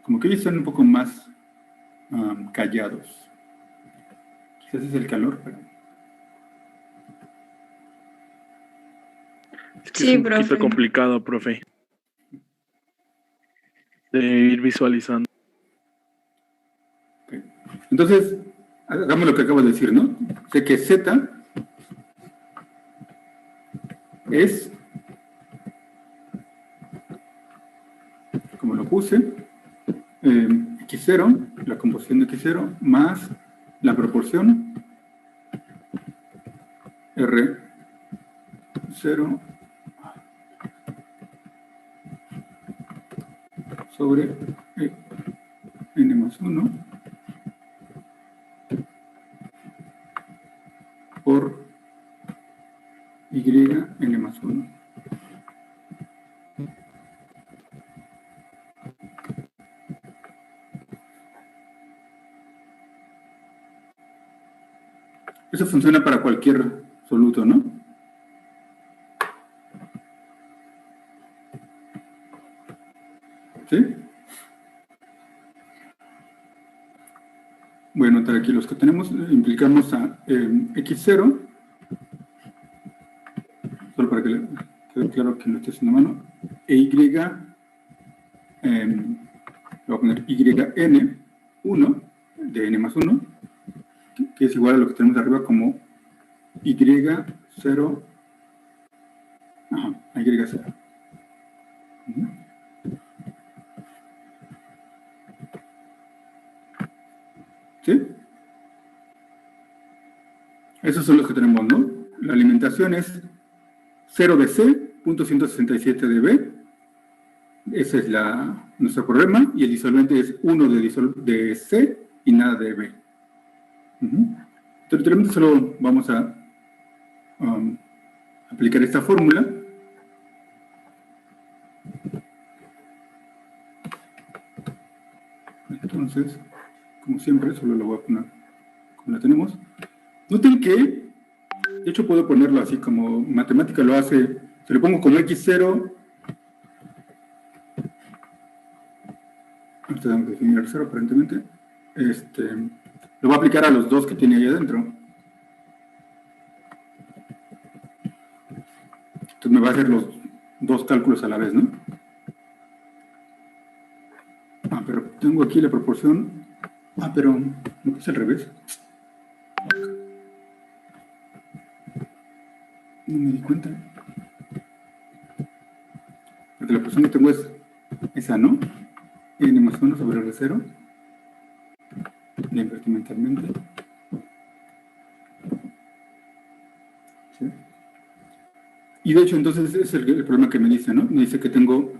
Como que ellos están un poco más callados. Quizás es el calor, pero... Es que Sí, es un profe. poquito complicado, profe. De ir visualizando. Okay. Entonces, hagamos lo que acabo de decir, ¿no? Sé que Z es, como lo puse, X0, la composición de X0, más la proporción R0 sobre N más 1 por YN más 1. Eso funciona para cualquier soluto, ¿no? ¿Sí? Voy a anotar aquí los que tenemos. Implicamos a X0, solo para que le quede claro que lo estoy haciendo a mano, e Y, voy a poner YN1 de N más 1, que es igual a lo que tenemos arriba como Y0, Y0. ¿Sí? Esos son los que tenemos, ¿no? La alimentación es 0 de C, punto 167 de B. Ese es nuestro problema. Y el disolvente es 1 de C y nada de B. Entonces, solo vamos a aplicar esta fórmula. Entonces, como siempre, solo lo voy a poner como la tenemos. Noten que, de hecho puedo ponerlo así como matemática lo hace, se lo pongo como X0, ahorita tengo que definir el 0 aparentemente, lo voy a aplicar a los dos que tiene ahí adentro. Entonces me va a hacer los dos cálculos a la vez, ¿no? Pero tengo aquí la proporción. Ah, pero no es al revés. No me di cuenta. Porque la proporción que tengo es esa, ¿no? N más 1 sobre R0. La invertí mentalmente. ¿Sí? Y de hecho, entonces, es el problema que me dice, ¿no? Me dice que tengo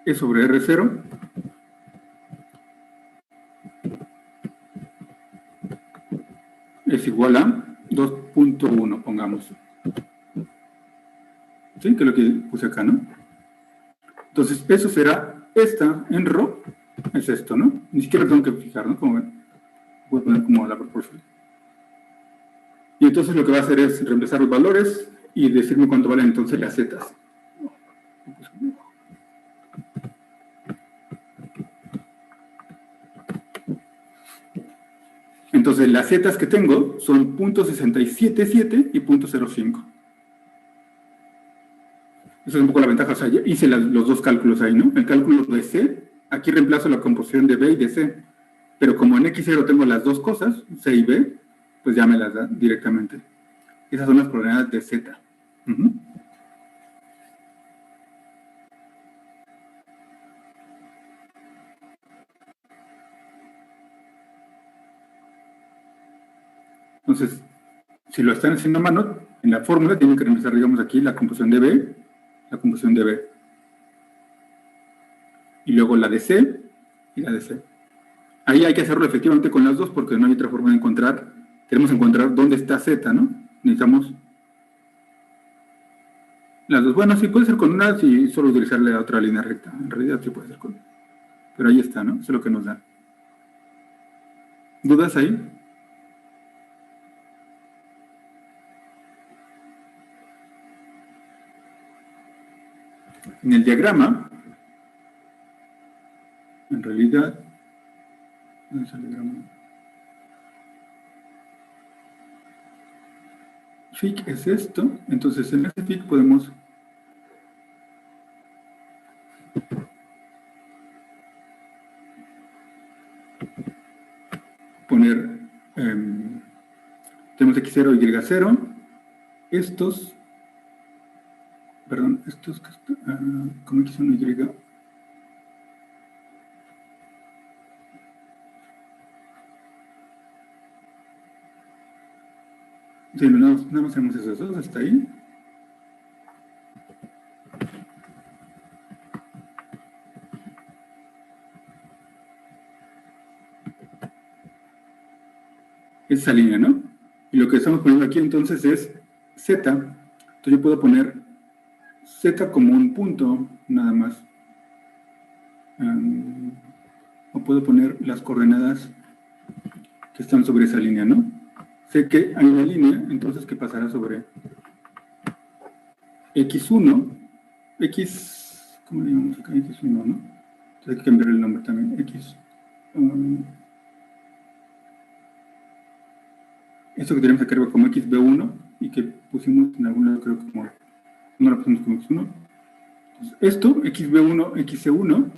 E sobre R0 es igual a 2.1, pongamos. ¿Sí? Que es lo que puse acá, ¿no? Entonces, eso será esta en ρ, es esto, ¿no? Ni siquiera tengo que fijar, ¿no? Como ven, voy a poner como la proporción. Y entonces lo que va a hacer es reemplazar los valores y decirme cuánto valen entonces las zetas. Entonces, las zetas que tengo son .677 y .05. Esa es un poco la ventaja. O sea, ya hice los dos cálculos ahí, ¿no? El cálculo de C, aquí reemplazo la composición de B y de C. Pero como en X0 tengo las dos cosas, C y B, pues ya me las da directamente. Esas son las coordenadas de Z. Entonces, si lo están haciendo a mano, en la fórmula tienen que reemplazar, digamos, aquí la composición de B, la composición de B. Y luego la de C y la de C. Ahí hay que hacerlo efectivamente con las dos porque no hay otra forma de encontrar. Queremos encontrar dónde está Z, ¿no? Necesitamos las dos. Bueno, sí puede ser con una si solo utilizarle la otra línea recta. En realidad sí puede ser con una. Pero ahí está, ¿no? Eso es lo que nos da. ¿Dudas ahí? En el diagrama, en realidad, ¿dónde está el diagrama? Fic es esto, entonces en este fic podemos poner, tenemos x0 y y0, estos, perdón, estos, como x1 y y, sí, nada más tenemos esos dos hasta ahí. Esa línea, ¿no? Y lo que estamos poniendo aquí entonces es Z. Entonces yo puedo poner Z como un punto, nada más. O puedo poner las coordenadas que están sobre esa línea, ¿no? Sé que hay una línea, entonces ¿qué pasará sobre X1? X, ¿cómo le llamamos acá? X1, ¿no? Entonces hay que cambiar el nombre también. X. Esto que tenemos acá arriba como XB1 y que pusimos en algún lado, creo que como no lo pusimos como X1. Entonces, esto, XB1, XC1,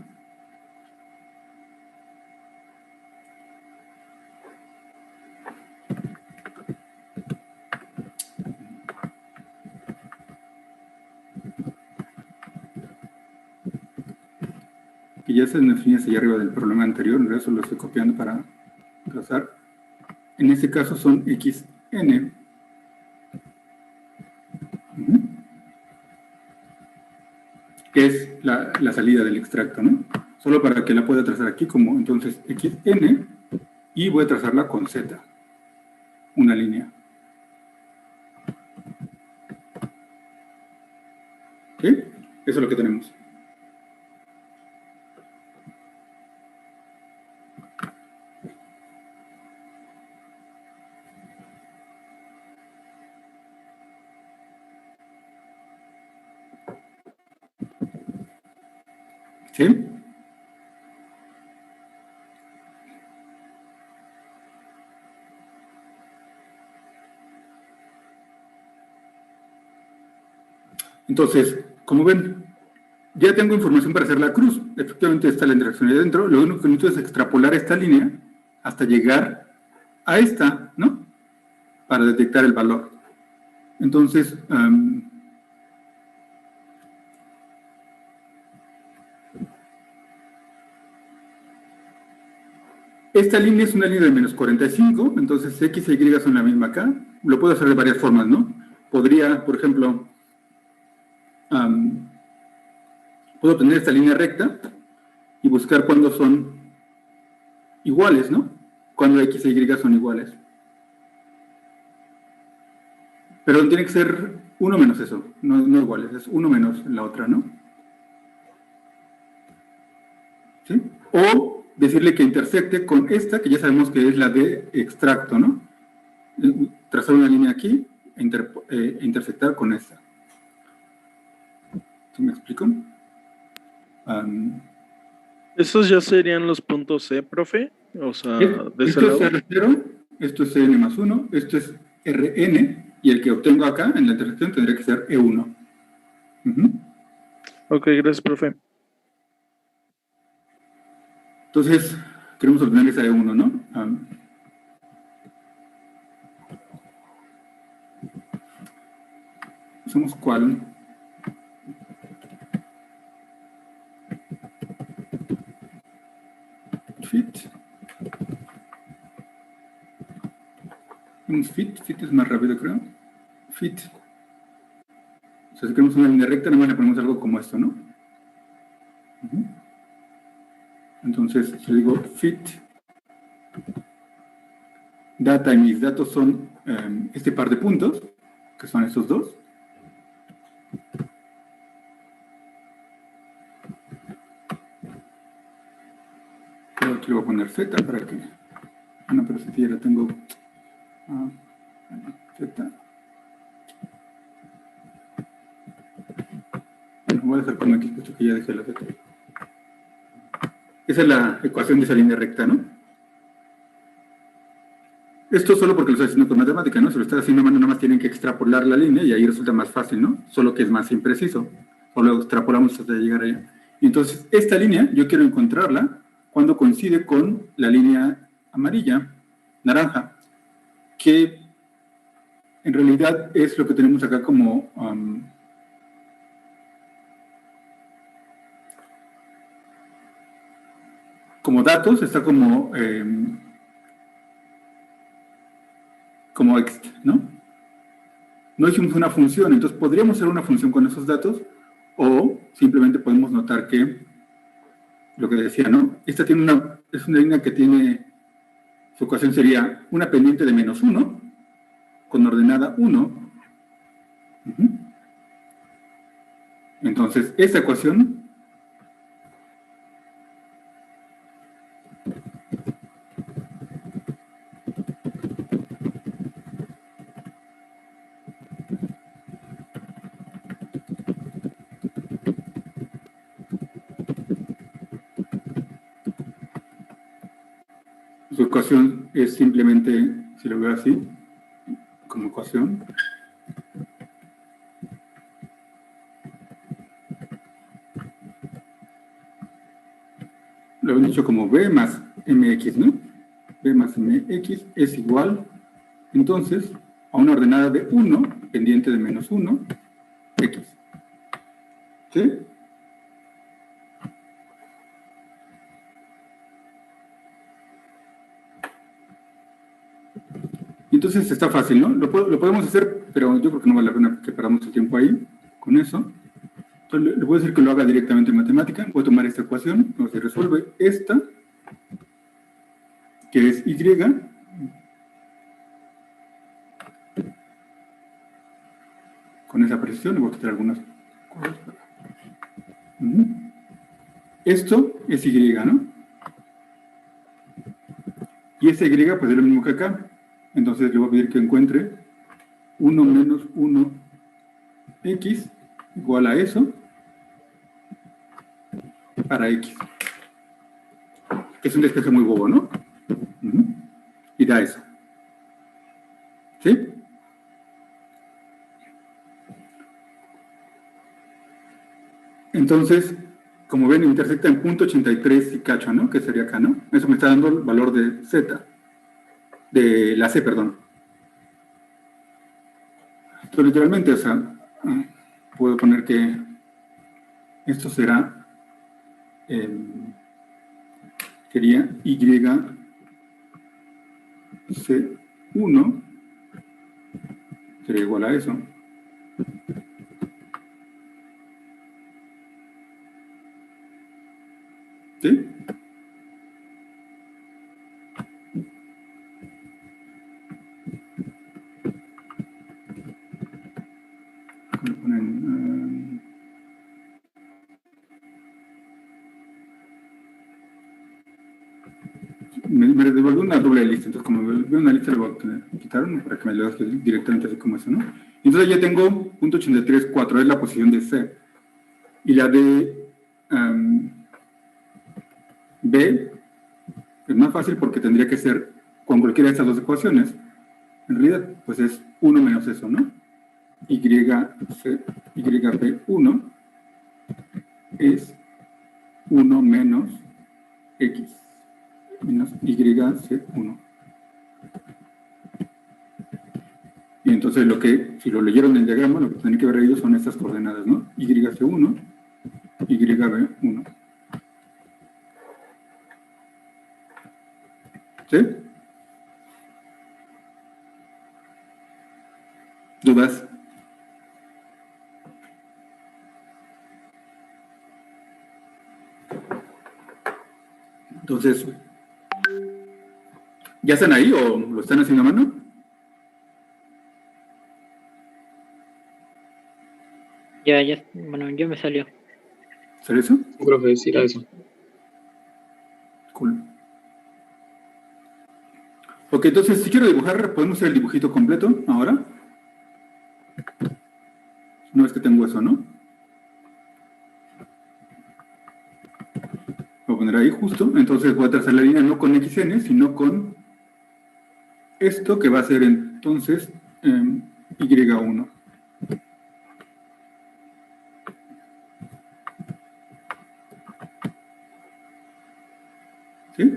que ya se define allá arriba del problema anterior, en realidad solo lo estoy copiando para trazar. En este caso son XN. Que es la salida del extracto, ¿no? Solo para que la pueda trazar aquí como entonces XN y voy a trazarla con Z, una línea. ¿Ok? Eso es lo que tenemos. ¿Sí? Entonces, como ven, ya tengo información para hacer la cruz. Efectivamente está la interacción ahí adentro. Lo único que necesito es extrapolar esta línea hasta llegar a esta, ¿no? Para detectar el valor. Entonces, esta línea es una línea de menos 45, entonces X e Y son la misma acá. Lo puedo hacer de varias formas, ¿no? Podría, por ejemplo, puedo tener esta línea recta y buscar cuándo son iguales, ¿no? Cuando X e Y son iguales. Pero tiene que ser 1 menos eso, no iguales, es 1 menos la otra, ¿no? ¿Sí? O decirle que intersecte con esta, que ya sabemos que es la de extracto, ¿no? Trazar una línea aquí e intersectar con esta. ¿Sí me explico? ¿Esos ya serían los puntos C, profe? O sea, de ese esto lado. es R0, esto es N más 1, esto es Rn, y el que obtengo acá en la intersección tendría que ser E1. Ok, gracias, profe. Entonces, queremos obtener esa E1, ¿no? ¿Somos cuál? Fit. Fit es más rápido, creo. Fit. O sea, si queremos una línea recta, nada más le ponemos algo como esto, ¿no? Entonces, si digo fit, data y mis datos son este par de puntos, que son estos dos. Pero aquí le voy a poner Z para que... Ah, no, pero si ya la tengo... Z. Bueno, voy a dejar con aquí, puesto que ya dejé la Z. Esa es la ecuación de esa línea recta, ¿no? Esto solo porque lo estoy haciendo con matemática, ¿no? Si lo estás haciendo nada más tienen que extrapolar la línea y ahí resulta más fácil, ¿no? Solo que es más impreciso. O lo extrapolamos hasta llegar allá. Y entonces, esta línea, yo quiero encontrarla cuando coincide con la línea amarilla, naranja, que en realidad es lo que tenemos acá como... como datos, está como... como ext, ¿no? No hicimos una función, entonces podríamos hacer una función con esos datos o simplemente podemos notar que lo que decía, ¿no? Esta tiene es una línea que tiene, su ecuación sería una pendiente de menos 1 con ordenada 1. Entonces, esta ecuación su ecuación es simplemente, si lo veo así, como ecuación, lo he dicho como B más MX, ¿no? B más MX es igual, entonces, a una ordenada de 1, pendiente de menos 1, X. ¿Sí? Entonces está fácil, ¿no? Lo podemos hacer, pero yo creo que no vale la pena que perdamos el tiempo ahí con eso. Entonces le voy a decir que lo haga directamente en matemática. Voy a tomar esta ecuación, entonces se resuelve esta, que es Y, con esa precisión, le voy a quitar algunas cosas. Esto es Y, ¿no? Y ese Y, pues es lo mismo que acá. Entonces le voy a pedir que encuentre 1 menos 1x igual a eso para x. Es un despeje muy bobo, ¿no? Y da eso. ¿Sí? Entonces, como ven, intersecta en punto 83 y cacho, ¿no? Que sería acá, ¿no? Eso me está dando el valor de Z, de la C, perdón. Entonces, literalmente, o sea, puedo poner que esto será, sería YC1, sería igual a eso. ¿Sí? Me ponen, me devolvió una doble lista, entonces como me devolvió una lista le voy a quitar una para que me lo deje directamente así como eso, ¿no? Entonces ya tengo punto 83.4, es la posición de C. Y la de B es más fácil porque tendría que ser con cualquiera de estas dos ecuaciones. En realidad, pues es 1 menos eso, ¿no? YB1 es 1 menos X menos YC1. Y entonces lo que, si lo leyeron en el diagrama, lo que tienen que haber leído son estas coordenadas, ¿no? YC1, YB1. ¿Sí? ¿Dudas? Entonces, ¿ya están ahí o lo están haciendo a mano? Ya, bueno, ya me salió. ¿Sale eso? Profe, sí era eso. Cool. Ok, entonces, si quiero dibujar, ¿podemos hacer el dibujito completo ahora? No es que tengo eso, ¿no? Voy a poner ahí justo, entonces voy a trazar la línea no con XN, sino con esto que va a ser entonces Y1. ¿Sí?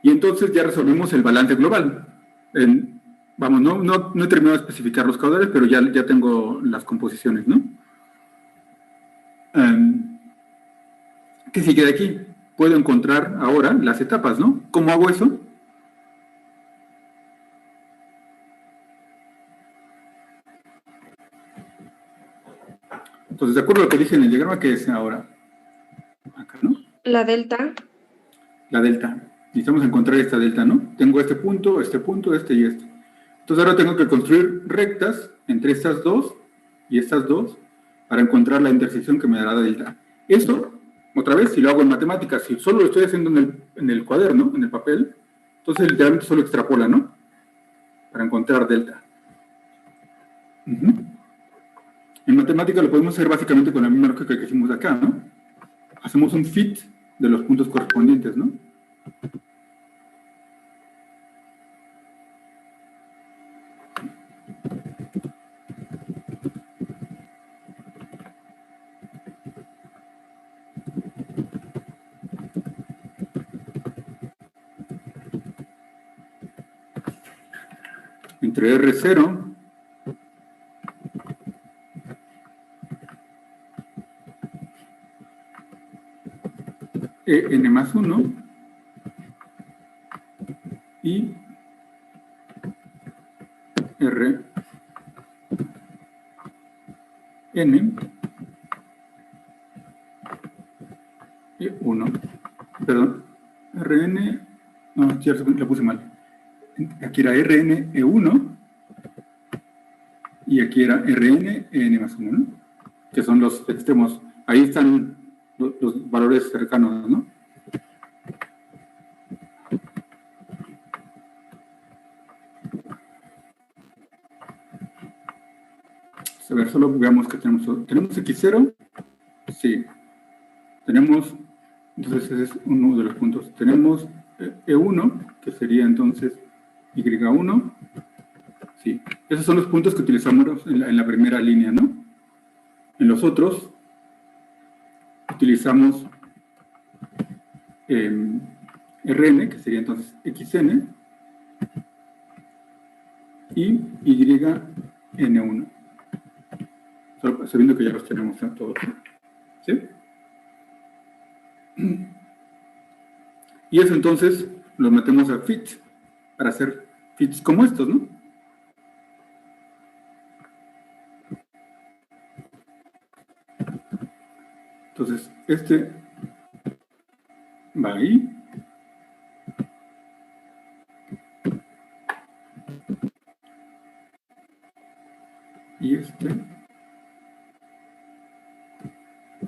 Y entonces ya resolvimos el balance global. Vamos, no he terminado de especificar los caudales, pero ya tengo las composiciones, ¿no? ¿Qué sigue de aquí? Puedo encontrar ahora las etapas, ¿no? ¿Cómo hago eso? Entonces, de acuerdo a lo que dije en el diagrama, ¿qué es ahora? Acá, ¿no? La delta. La delta. Necesitamos encontrar esta delta, ¿no? Tengo este punto y este. Entonces ahora tengo que construir rectas entre estas dos y estas dos para encontrar la intersección que me dará la delta. Esto, otra vez, si lo hago en matemáticas, si solo lo estoy haciendo en el cuaderno, en el papel, entonces literalmente solo extrapola, ¿no? Para encontrar delta. En matemática lo podemos hacer básicamente con la misma lógica que hicimos acá, ¿no? Hacemos un fit de los puntos correspondientes, ¿no? Entre R0 n más 1 y R n y 1. Perdón, Rn, no, cierto, la puse mal. Aquí era Rn E1 y aquí era Rn En más 1, ¿no? Que son los extremos. Ahí están los valores cercanos, ¿no? A ver, solo veamos que tenemos X0, sí. Tenemos, entonces ese es uno de los puntos. Tenemos E1, que sería entonces Y1. Sí, esos son los puntos que utilizamos en la primera línea, ¿no? En los otros, utilizamos Rn, que sería entonces Xn, y Yn1. Solo sabiendo que ya los tenemos todos, ¿sí? Y eso entonces lo metemos a fits, para hacer fits como estos, ¿no? Entonces, este va ahí. Y este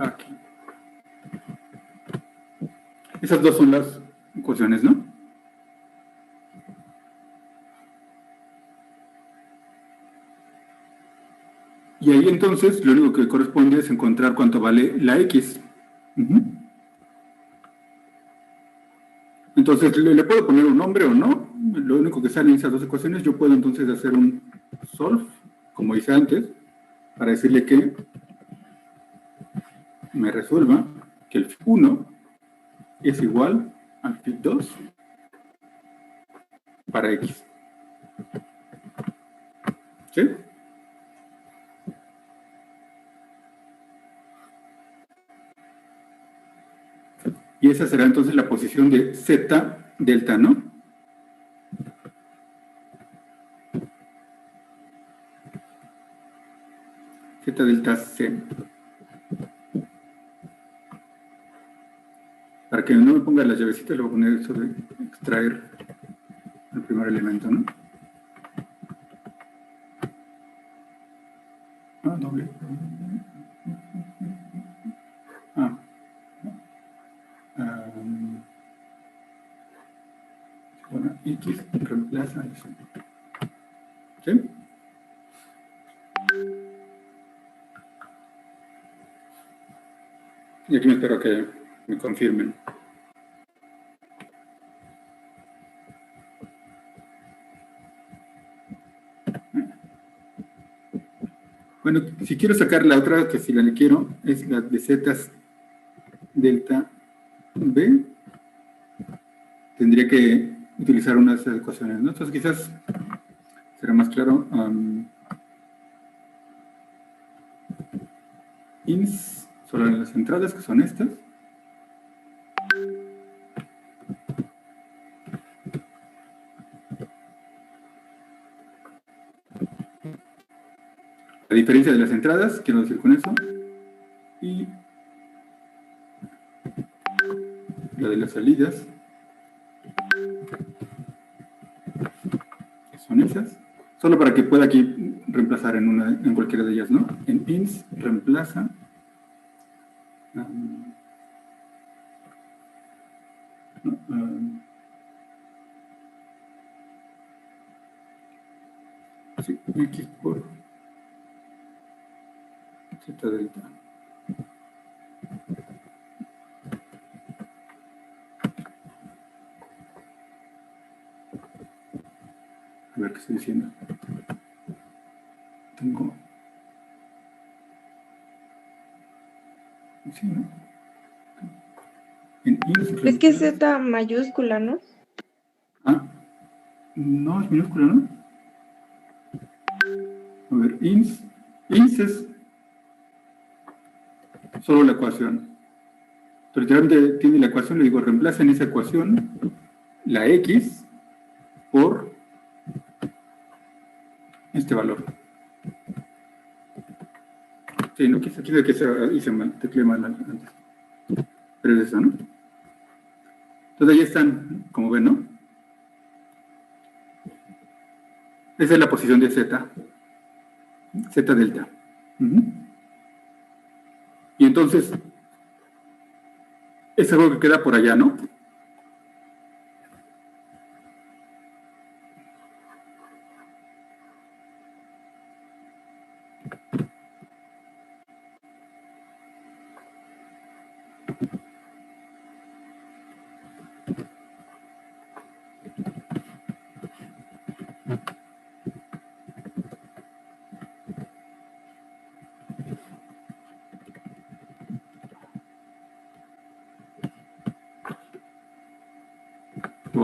aquí. Esas dos son las ecuaciones, ¿no? Y ahí entonces lo único que corresponde es encontrar cuánto vale la X. Entonces, ¿le puedo poner un nombre o no? Lo único que sale en esas dos ecuaciones, yo puedo entonces hacer un solve, como hice antes, para decirle que me resuelva que el FIT1 es igual al FIT2 para X. ¿Sí? Y esa será entonces la posición de Z delta, ¿no? Z delta C. Para que no me ponga las llavecitas, le voy a poner eso de extraer el primer elemento, ¿no? Ah, doble. Ah. Bueno, X reemplaza eso. ¿Sí? Y aquí me espero que me confirmen. Bueno, si quiero sacar la otra, que si la quiero, es la de Z delta B. Tendría que utilizar una de esas ecuaciones, ¿no? Entonces quizás será más claro. Ins, solo en las entradas, que son estas. La diferencia de las entradas, quiero decir con eso. Y la de las salidas, que son esas. Solo para que pueda aquí reemplazar en cualquiera de ellas, ¿no? En ins reemplaza sí, X por Z delta. A ver qué estoy diciendo. Tengo... Sí, ¿no? En ins Es que es Z mayúscula, ¿no? Ah, no, es minúscula, ¿no? A ver, ins es solo la ecuación. Pero literalmente tiene la ecuación, le digo, reemplaza en esa ecuación la X por este valor. Sí, no quise que hice mal, tecleé mal antes. Pero es eso, ¿no? Entonces ahí están, como ven, ¿no? Esa es la posición de Z. Z delta. Y entonces, es algo que queda por allá, ¿no?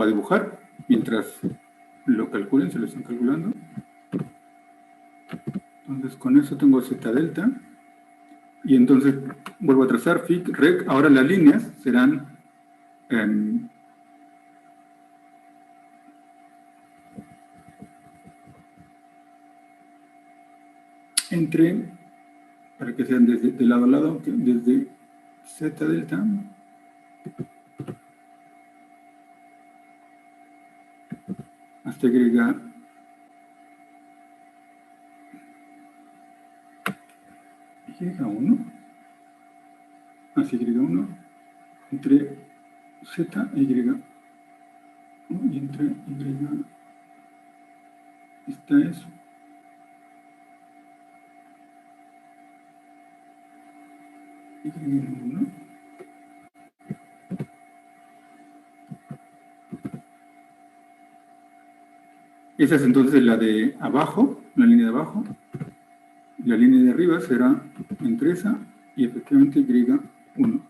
va a dibujar mientras lo calculen, se lo están calculando. Entonces con eso tengo Z delta y entonces vuelvo a trazar FIC, REC. Ahora las líneas serán entre, para que sean desde de lado a lado, desde Z delta hasta Y1, hacia Y1, entre Z e Y1, y entre Y está eso. Y1. Esa es entonces la de abajo, la línea de abajo. La línea de arriba será entre esa y efectivamente Y1.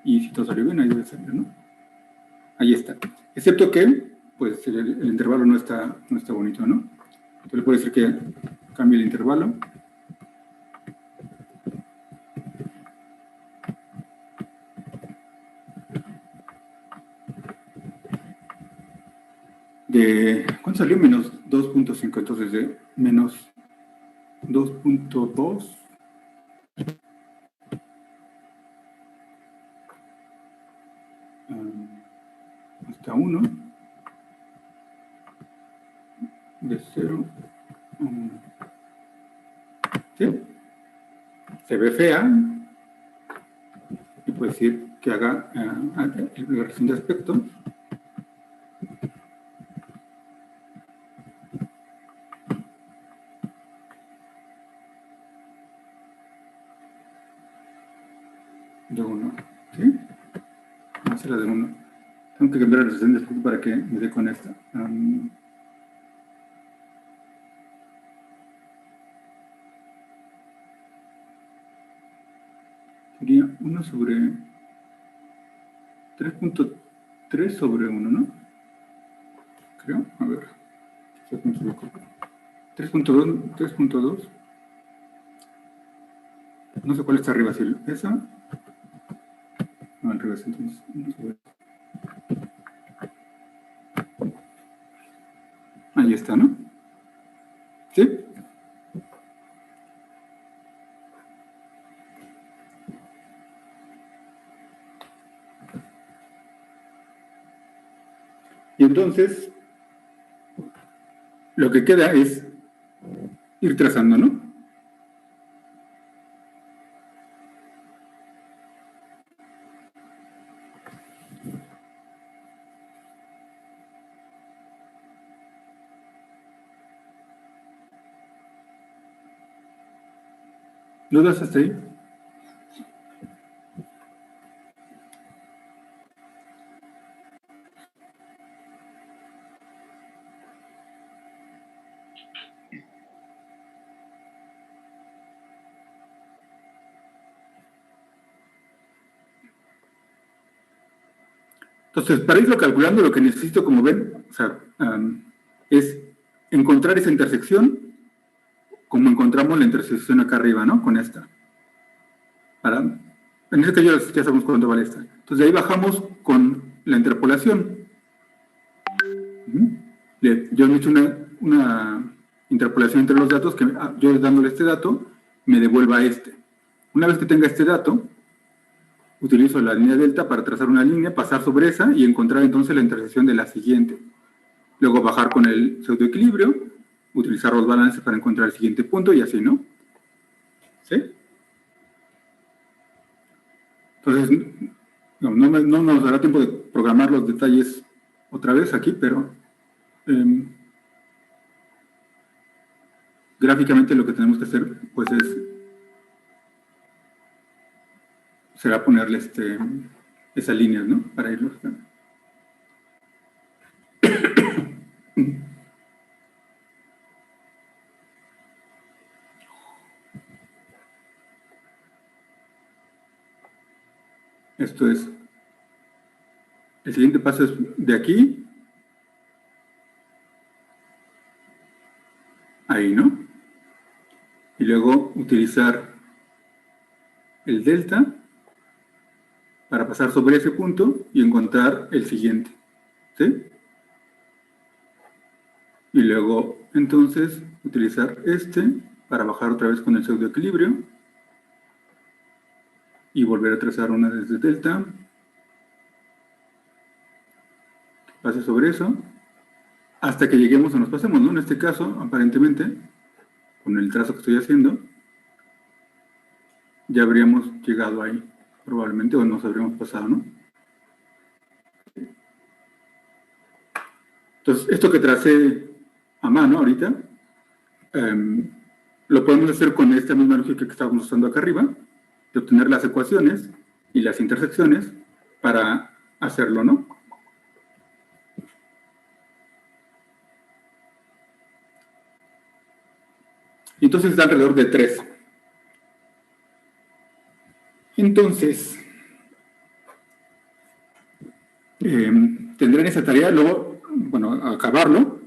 Y si todo salió bien, ahí debe salir, ¿no? Ahí está. Excepto que, pues, el intervalo no está bonito, ¿no? Entonces le puedo decir que cambie el intervalo. ¿Cuánto salió? Menos 2.5, entonces de menos 2.2 hasta 1, de 0 a 1. ¿Sí? Se ve fea, y puedo decir que haga la corrección de aspecto. De 1, ¿sí? Vamos a hacer la de 1. Tengo que cambiar la resolución de aspecto para que me dé con esta. Sería 1 sobre 3.3 sobre 1, ¿no? Creo, a ver. 3.2, 3.2. No sé cuál está arriba, si esa. No, al revés, entonces. 1 sobre... Ahí está, ¿no? ¿Sí? Y entonces, lo que queda es ir trazando, ¿no? ¿Lo das hasta ahí? Entonces, para irlo calculando, lo que necesito, como ven, o sea, es encontrar esa intersección, como encontramos la intersección acá arriba, ¿no? Con esta. En este caso ya sabemos cuánto vale esta. Entonces, de ahí bajamos con la interpolación. Yo he hecho una interpolación entre los datos, que yo dándole este dato, me devuelva este. Una vez que tenga este dato, utilizo la línea delta para trazar una línea, pasar sobre esa y encontrar entonces la intersección de la siguiente. Luego bajar con el pseudoequilibrio, utilizar los balances para encontrar el siguiente punto y así, ¿no? ¿Sí? Entonces, no nos dará tiempo de programar los detalles otra vez aquí, pero gráficamente lo que tenemos que hacer, pues será ponerle esas líneas, ¿no? Para irlo sacando. Esto es El siguiente paso es de aquí, ahí, ¿no? Y luego utilizar el delta para pasar sobre ese punto y encontrar el siguiente, ¿sí? Y luego, entonces, utilizar este para bajar otra vez con el pseudoequilibrio y volver a trazar una desde delta. Pase sobre eso hasta que lleguemos o nos pasemos, ¿no? En este caso, aparentemente, con el trazo que estoy haciendo, ya habríamos llegado ahí, probablemente, o nos habríamos pasado, ¿no? Entonces, esto que tracé a mano ahorita, lo podemos hacer con esta misma lógica que estábamos usando acá arriba, de obtener las ecuaciones y las intersecciones para hacerlo, ¿no? Y entonces da alrededor de 3. Entonces, tendrán esa tarea, luego, bueno, acabarlo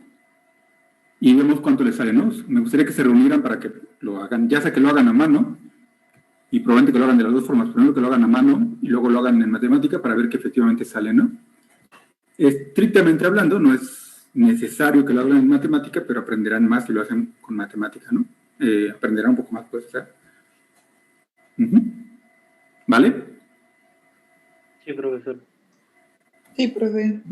y vemos cuánto les sale, ¿no? Me gustaría que se reunieran para que lo hagan, ya sea que lo hagan a mano, y probablemente que lo hagan de las dos formas, primero que lo hagan a mano y luego lo hagan en matemática para ver que efectivamente sale, ¿no? Estrictamente hablando, no es necesario que lo hagan en matemática, pero aprenderán más si lo hacen con matemática, ¿no? Aprenderán un poco más, pues, o sea. ¿Vale? Sí, profesor. Sí, profe.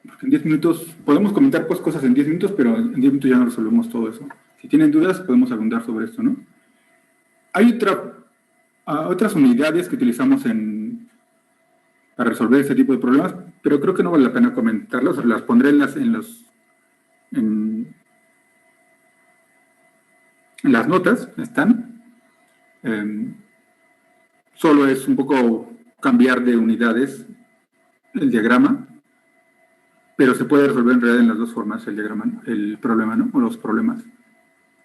Porque en 10 minutos, podemos comentar pues cosas en 10 minutos, pero en 10 minutos ya no resolvemos todo eso. Si tienen dudas, podemos abundar sobre esto, ¿no? Hay otras unidades que utilizamos para resolver ese tipo de problemas, pero creo que no vale la pena comentarlas, o las pondré en las notas, están. Solo es un poco cambiar de unidades el diagrama, pero se puede resolver en realidad en las dos formas el diagrama, el problema, ¿no? O los problemas.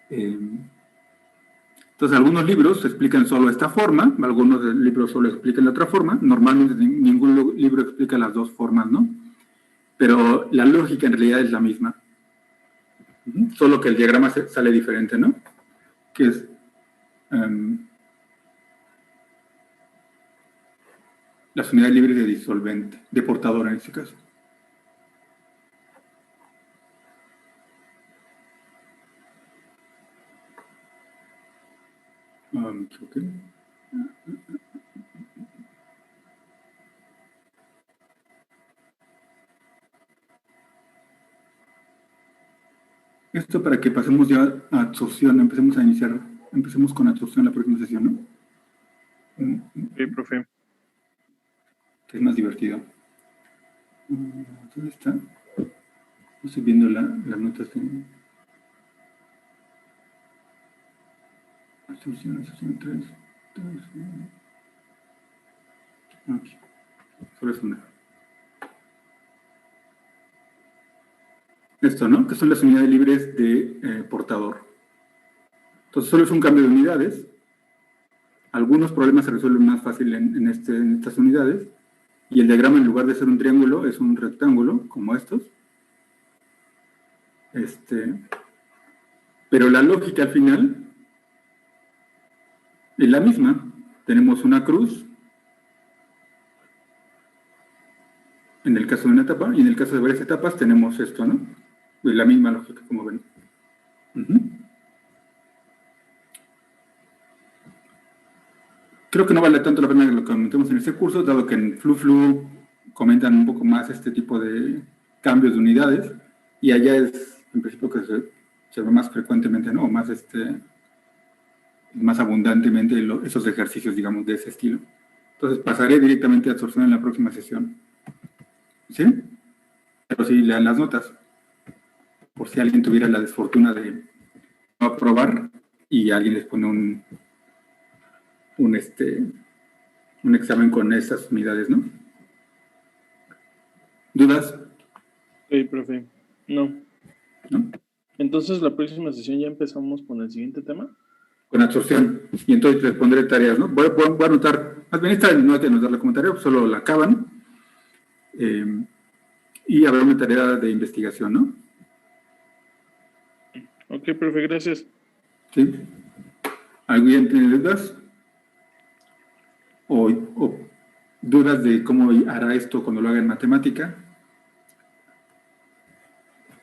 Entonces, algunos libros explican solo esta forma, algunos libros solo explican la otra forma, normalmente ningún libro explica las dos formas, ¿no? Pero la lógica en realidad es la misma. Solo que el diagrama sale diferente, ¿no? Que es las unidades libres de disolvente, de portador en este caso. Okay. Esto para que pasemos ya a absorción, empecemos con absorción la próxima sesión, ¿no? Sí, profe. Que es más divertido. ¿Dónde está? No estoy viendo las notas de absorción 3. Aquí. Solo es una. Esto, ¿no? Que son las unidades libres de portador. Entonces, solo es un cambio de unidades. Algunos problemas se resuelven más fácil en estas unidades. Y el diagrama, en lugar de ser un triángulo, es un rectángulo, como estos. Pero la lógica al final es la misma. Tenemos una cruz en el caso de una etapa, y en el caso de varias etapas tenemos esto, ¿no? Es la misma lógica, como ven. Creo que no vale tanto la pena que lo comentemos en este curso, dado que en FluFlu comentan un poco más este tipo de cambios de unidades, y allá es, en principio, que se ve más frecuentemente, ¿no? O más, más abundantemente esos ejercicios, digamos, de ese estilo. Entonces, pasaré directamente a absorción en la próxima sesión. ¿Sí? Pero sí, lean las notas, por si alguien tuviera la desfortuna de no aprobar y alguien les pone un examen con esas unidades, ¿no? ¿Dudas? Sí, profe. No. ¿No? Entonces, la próxima sesión ya empezamos con el siguiente tema. Con absorción. Y entonces les pondré tareas, ¿no? Voy a anotar más bien esta no hay que nos darle comentario, solo la acaban. Y habrá una tarea de investigación, ¿no? Ok, profe, gracias. ¿Sí? ¿Alguien tiene dudas? ¿O dudas de cómo hará esto cuando lo haga en matemática?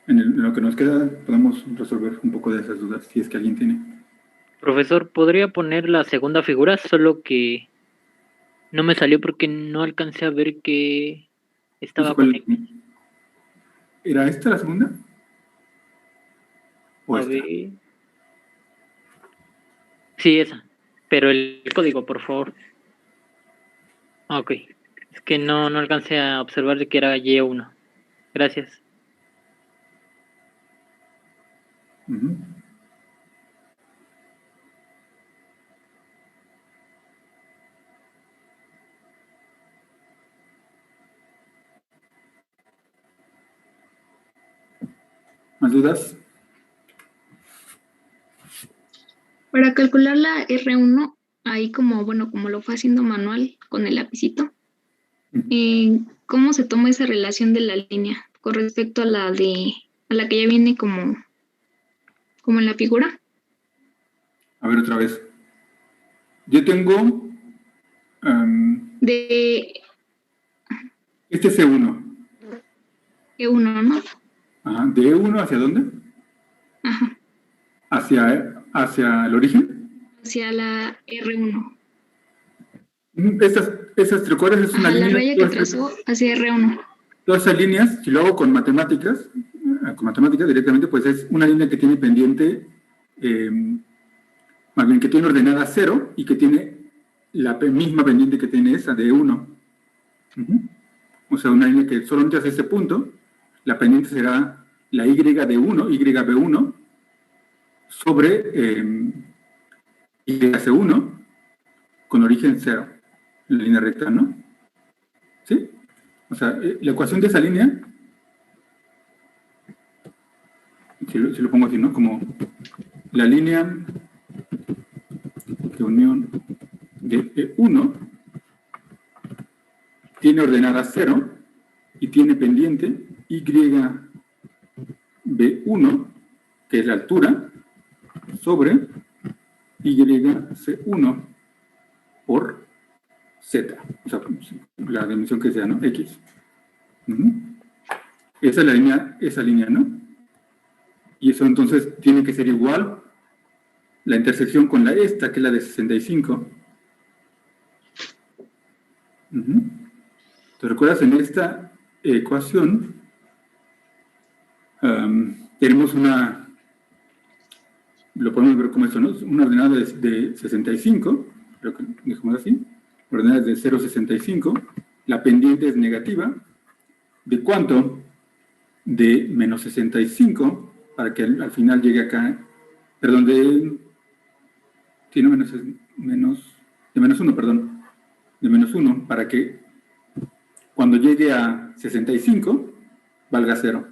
En lo que nos queda, podemos resolver un poco de esas dudas, si es que alguien tiene. Profesor, ¿podría poner la segunda figura? Solo que no me salió porque no alcancé a ver que estaba ¿Cuál- conectado. ¿Era esta la segunda? ¿O A esta? ver. Sí, esa. Pero el código, por favor. Ok. Es que no alcancé a observar de que era Y1. Gracias. Ujú. ¿Más dudas? Para calcular la R1, ahí como, bueno, como lo fue haciendo manual con el lapicito, ¿cómo se toma esa relación de la línea con respecto a la que ya viene como en la figura? A ver otra vez. Yo tengo De este es C1. E1, ¿no? Ajá. ¿De E1 hacia dónde? Ajá. ¿Hacia el origen? Hacia la R1. Estas tricuadras es una Ajá, la línea. raya que trazó hacia R1. Todas esas líneas, si lo hago con matemáticas directamente, pues es una línea que tiene pendiente, más bien que tiene ordenada 0 y que tiene la misma pendiente que tiene esa de 1. O sea, una línea que solamente hace ese punto, la pendiente será la Y de 1, YB1, sobre YC1 con origen 0, en la línea recta, ¿no? ¿Sí? O sea, la ecuación de esa línea, si lo pongo así, ¿no? Como la línea de unión de E1 tiene ordenada 0 y tiene pendiente YB1, que es la altura, sobre YC1 por Z, o sea, la dimensión que sea, ¿no? X. Esa es esa línea, ¿no? Y eso entonces tiene que ser igual la intersección con esta, que es la de 65. ¿Te recuerdas? En esta ecuación tenemos lo podemos ver como esto, ¿no? Una ordenada de 65, creo que dejamos así, ordenada de 0,65, la pendiente es negativa. ¿De cuánto? De menos 65, para que al final llegue acá, perdón, de menos 1, perdón, de menos 1, para que cuando llegue a 65, valga 0.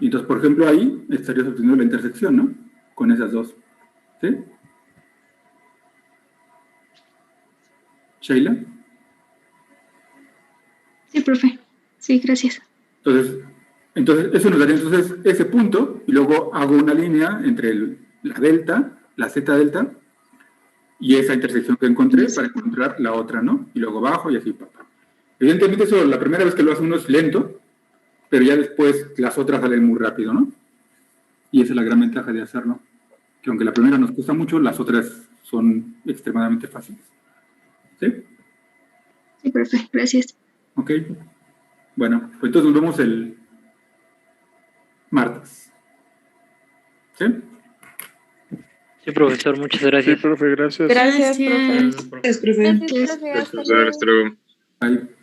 Y entonces, por ejemplo, ahí estarías obteniendo la intersección, ¿no? Con esas dos. ¿Sí? ¿Sheila? Sí, profe. Sí, gracias. Entonces, eso nos daría entonces ese punto, y luego hago una línea entre la delta, la z delta, y esa intersección que encontré para encontrar la otra, ¿no? Y luego bajo y así, papá. Evidentemente eso, la primera vez que lo hace uno es lento, pero ya después las otras salen muy rápido, ¿no? Y esa es la gran ventaja de hacerlo. Que aunque la primera nos cuesta mucho, las otras son extremadamente fáciles. ¿Sí? Sí, profe. Gracias. Ok. Bueno, pues entonces nos vemos el martes. ¿Sí? Sí, profesor, muchas Sí, gracias. profe, gracias. Gracias, profe. Gracias. Gracias, profe. Gracias, hasta luego. Bye.